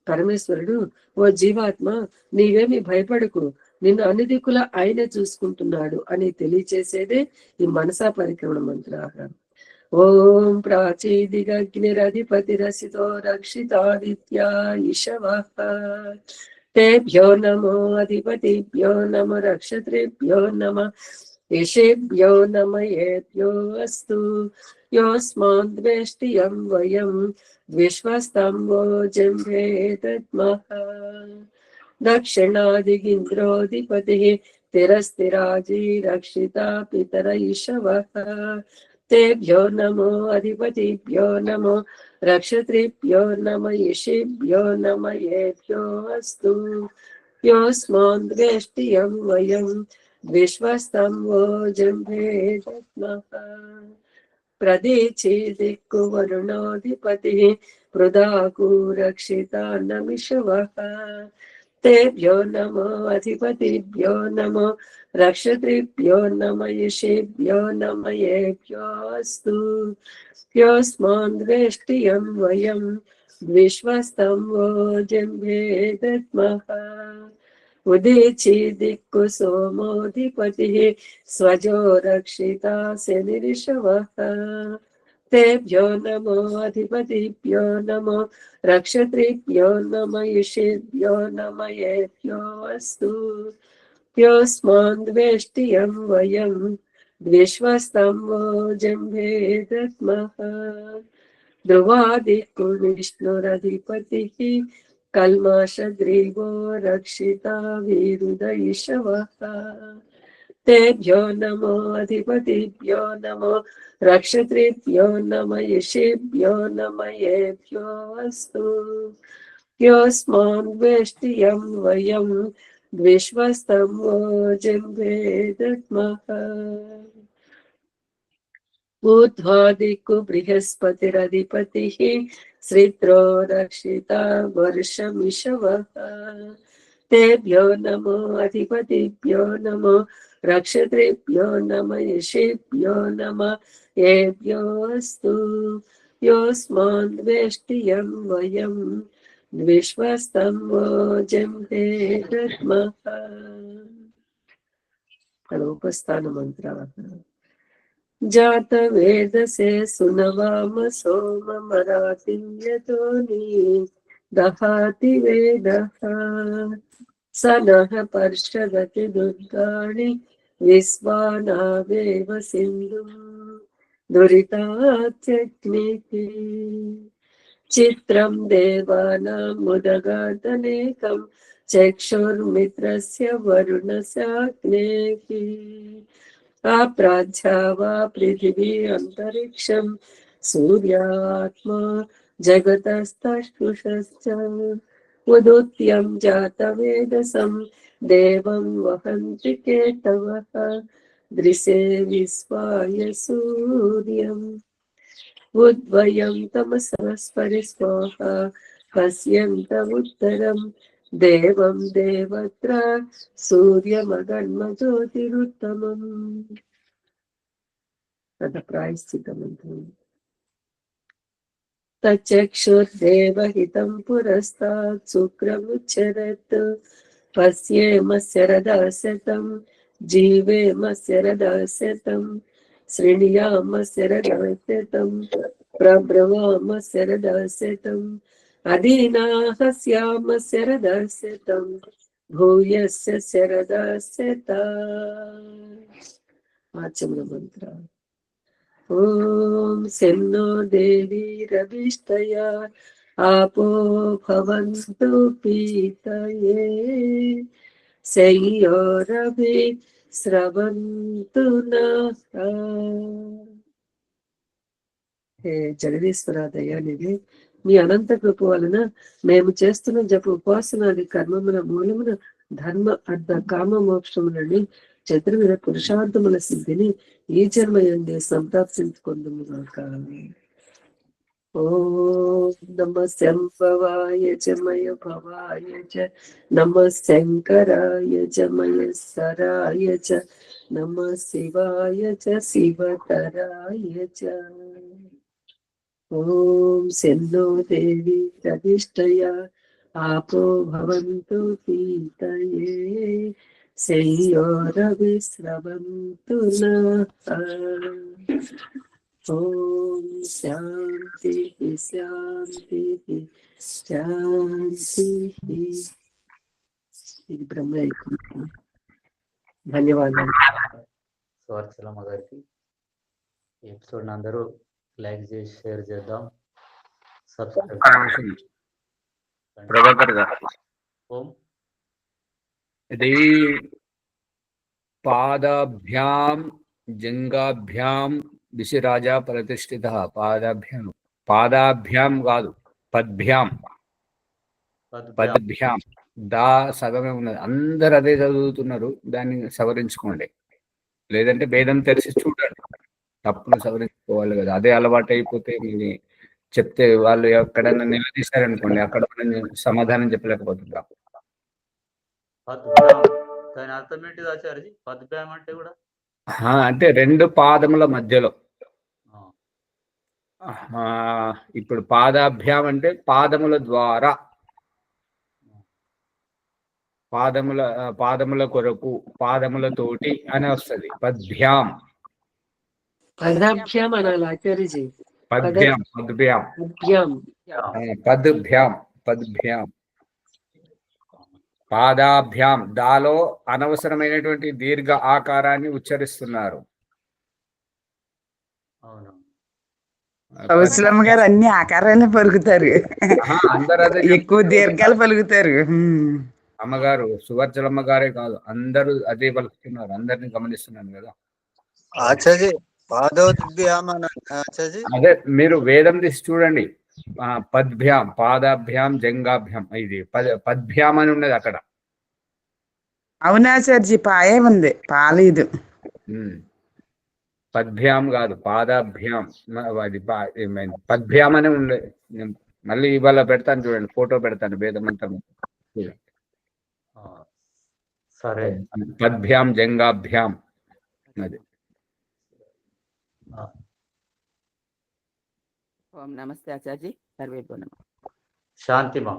పరమేశ్వరుడు, ఓ జీవాత్మ నీవేమి భయపడకు, నిన్ను అన్ని దిక్కుల ఆయనే చూసుకుంటున్నాడు అని తెలియచేసేదే ఈ మనసా పరిక్రమణ మంత్రాహారం. ఓం ప్రాచీదిగగ్నిరధిపతిరసితో రక్షితాదిత్యా ఇషవః తేభ్యో నమో అధిపతిభ్యో నమ రక్షత్రేభ్యో నమ యశేభ్యో నమ ఏభ్యో అస్తు యోస్మాన్ ద్వేష్టియం వయం విశ్వస్తంభో జంభే తత్మః దక్షిణాదిగింద్రోధిపతి తిరస్థిరాజీ రక్షితా పితర ఇషవః తేభ్యో నమో అధిపతిభ్యో నమో రక్షత్రిభ్యో నమ యశేభ్యో నమ ఏభ్యో అస్తు యోస్మాన్ ద్వేష్టియం వయం విశ్వస్తంభో జంభే తత్మః ప్రదీచి దిక్కు వరుణోధిపతి పృదాకు రక్షితా నమిషవః తేభ్యో నమో అధిపతిభ్యో నమో రక్షత్రిభ్యో నమ యశేభ్యో నమ ఏభ్యో అస్తు యోస్మాన్ ద్వేష్టియం వయం విశ్వస్తంభో జంభే తత్మః ఉదీచి దిక్కు సోమోధిపతి స్వజో రక్షితా శనిరిషవః తేభ్యో నమో అధిపతిభ్యో నమో రక్షత్రిభ్యో నమ యశేభ్యో నమ ఏభ్యో అస్తు యోస్మాన్ ద్వేష్టియం వయం విశ్వస్తంభో జంభే తత్మః ధ్రువాదిక్కు విష్ణురధిపతి కల్మాషగ్రీవో రక్షితా వీరుద ఇషవః తేభ్యో నమో అధిపతిభ్యో నమో రక్షత్రిభ్యో నమ యశేభ్యో నమ ఏభ్యో అస్తు యోస్మాన్ ద్వేష్టియం వయం విశ్వస్తంభో జంభే తత్మః ఊర్ధ్వాదిక్కు బృహస్పతిరధిపతి శ్రిత్రో రక్షితా వర్షమిషవః తేభ్యో నమో అధిపతిభ్యో నమో రక్షత్రిభ్యో నమ యశేభ్యో నమ ఏభ్యో అస్తు యోస్మాన్ ద్వేష్టియం వయం విశ్వస్తంభో జంభే తత్మః. ఉపస్థాన మంత్రాలు. జాత వేదసే సునవామ సోమ మరాతిన్యతోని దహాతి వేదః సనః పర్షదతి దుర్గాణి విశ్వానావేవ సింధు దురితాత్యగ్నికి చిత్రం దేవానాం ముదగాతనేకం చక్షుర్మిత్రస్య వరుణస్యాగ్నేః ఆప్రాధ్యా వా పృథివీ అంతరిక్షం సూర్యాత్మా జగతస్తష్టుషశ్చ ఉదుత్యం జాతవేదసం దేవం వహంతి కేతవః దృశే విశ్వాయ సూర్యం ఉద్వయం తమసస్పరి స్వాహ పశ్యంత ఉత్తరం దేవం దేవత్ర సూర్యమగన్మజ్యోతిరుత్తమం. అద ప్రాయశ్చితమంత్రం. తచక్షుర్దేవహితం పురస్తాత్ శుక్రముచ్చరత్ పశ్యేమ శరదశతం జీవేమ శరదశతం శృణుయామ శరదశతం ప్రభ్రవామ శరదశతం అదీనాహస్యామ శరదశతం భూయస్య శరదశత. ఆచమన మంత్ర. ఓం శన్నో దేవి రవిష్టయ आपो भवन्तु पीतये शय्योरभि स्रवन्तु नः. హే జగదీశ్వర దయానిధి, మీ అనంత కృప వలన మేము చేస్తున్న జప ఉపాసనాది కర్మముల మూలమున ధర్మ అర్థ కామ మోక్షములని చతుర్విధ పురుషార్థముల సిద్ధిని ఈ జన్మయందే సంప్రాప్తించుకుందుము గాక. ఓం నమ శంభవాయ చ మయ భవాయ చ నమ శంకరాయ చ మయస్సరాయ చ నమ శివాయ చ శివతరాయ చ. ఓం శన్నో దేవి రవిష్టయ आपो भवन्तु पीतये शय्योरविस्रवन्तु नः. ఓం శాంతి శాంతి శాంతి. ఇది బ్రహ్మ అయిపోయింది. ధన్యవాదాలు. సువర్చలమ్మ గారికి ఈ ఎపిసోడ్ అందరూ లైక్ చేసి షేర్ చేద్దాం. సబ్స్క్రైబ్. ప్రభాకర్ గారు, ఓం ఇది పాదాభ్యాం జంగాభ్యాం విశిరాజా ప్రతిష్ఠిత. పాదాభ్యాం, పాదాభ్యాం కాదు, పద్భ్యాం. పద్భ్యాం దా సగమే ఉన్నది. అందరు అదే చదువుతున్నారు, దాన్ని సవరించుకోండి. లేదంటే వేదం తెరిచి చూడండి, తప్పును సవరించుకోవాలి కదా. అదే అలవాటు అయిపోతే మీరు చెప్తే వాళ్ళు ఎక్కడైనా నిలదీశారనుకోండి, అక్కడ మనం సమాధానం చెప్పలేకపోతుంటాం. పద్భ్యాం దాని అర్థం ఏంటిది ఆచార్యజీ? పద్భ్యాం అంటే కూడా అంటే రెండు పాదముల మధ్యలో. ఇప్పుడు పాదాభ్యాం అంటే పాదముల ద్వారా, పాదముల కొరకు, పాదములతోటి అని వస్తుంది. పద్భ్యాం, పదాభ్యాం అనాలి ఆచార్యజీ. పద్భ్యాం, పద్భ్యాం, పద్భ్యాం, పద్భ్యాం, పాదాభ్యాం. దాలో అనవసరమైనటువంటి దీర్ఘ ఆకారాన్ని ఉచ్చరిస్తున్నారు. అవును. అవసరమ్మ గారు అన్ని ఆకారాలే పలుకుతారు, అందరూ అదే ఎక్కువ దీర్ఘాలు పలుకుతారు. అమ్మగారు సువర్చలమ్మ గారే కాదు, అందరూ అదే పలుకుతున్నారు. అందరిని గమనిస్తున్నాను కదా ఆచార్య. పాదోద్భ్యాం ఆచార్య. అదే మీరు వేదం తీసి చూడండి. పద్భ్యాం, పాదాభ్యాం, జంగాభ్యాం, ఇది పద్భ్యాం అని ఉన్నది అక్కడ. అవునాచార్జీ, పాయే ఉంది, పాలేదు. పద్భ్యాం కాదు, పాదాభ్యాం. అది పద్భ్యాం అని ఉండే. మళ్ళీ ఇవాళ పెడతాను చూడండి, ఫోటో పెడతాను వేదమంతం. సరే. పద్భ్యాం జంగాభ్యాం అది. ఓం నమస్తే ఆచార్య. సర్వేభ్యో నమః. శాంతిమా,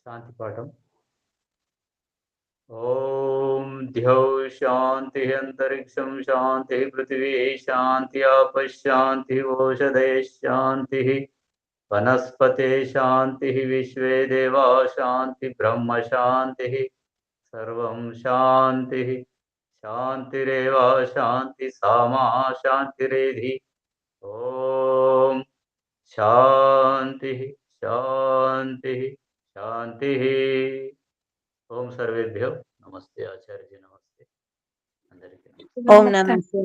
శాంతి పాఠం. ఓం ద్యౌ శాంతి అంతరిక్షం శాంతి పృథివీ శాంతి ఆపశాంతి ఓషధే శాంతి వనస్పతే శాంతి విశ్వే దేవా శాంతి బ్రహ్మ శాంతి సర్వం శాంతి. శాంతిరేవ శాంతి సామా శాంతిరేధి. ఓం శాంతి శాంతి శాంతి. ఓం సర్వేభ్యో నమస్తే ఆచార్య. నమస్తే అందరికీ. ఓం నమస్తే.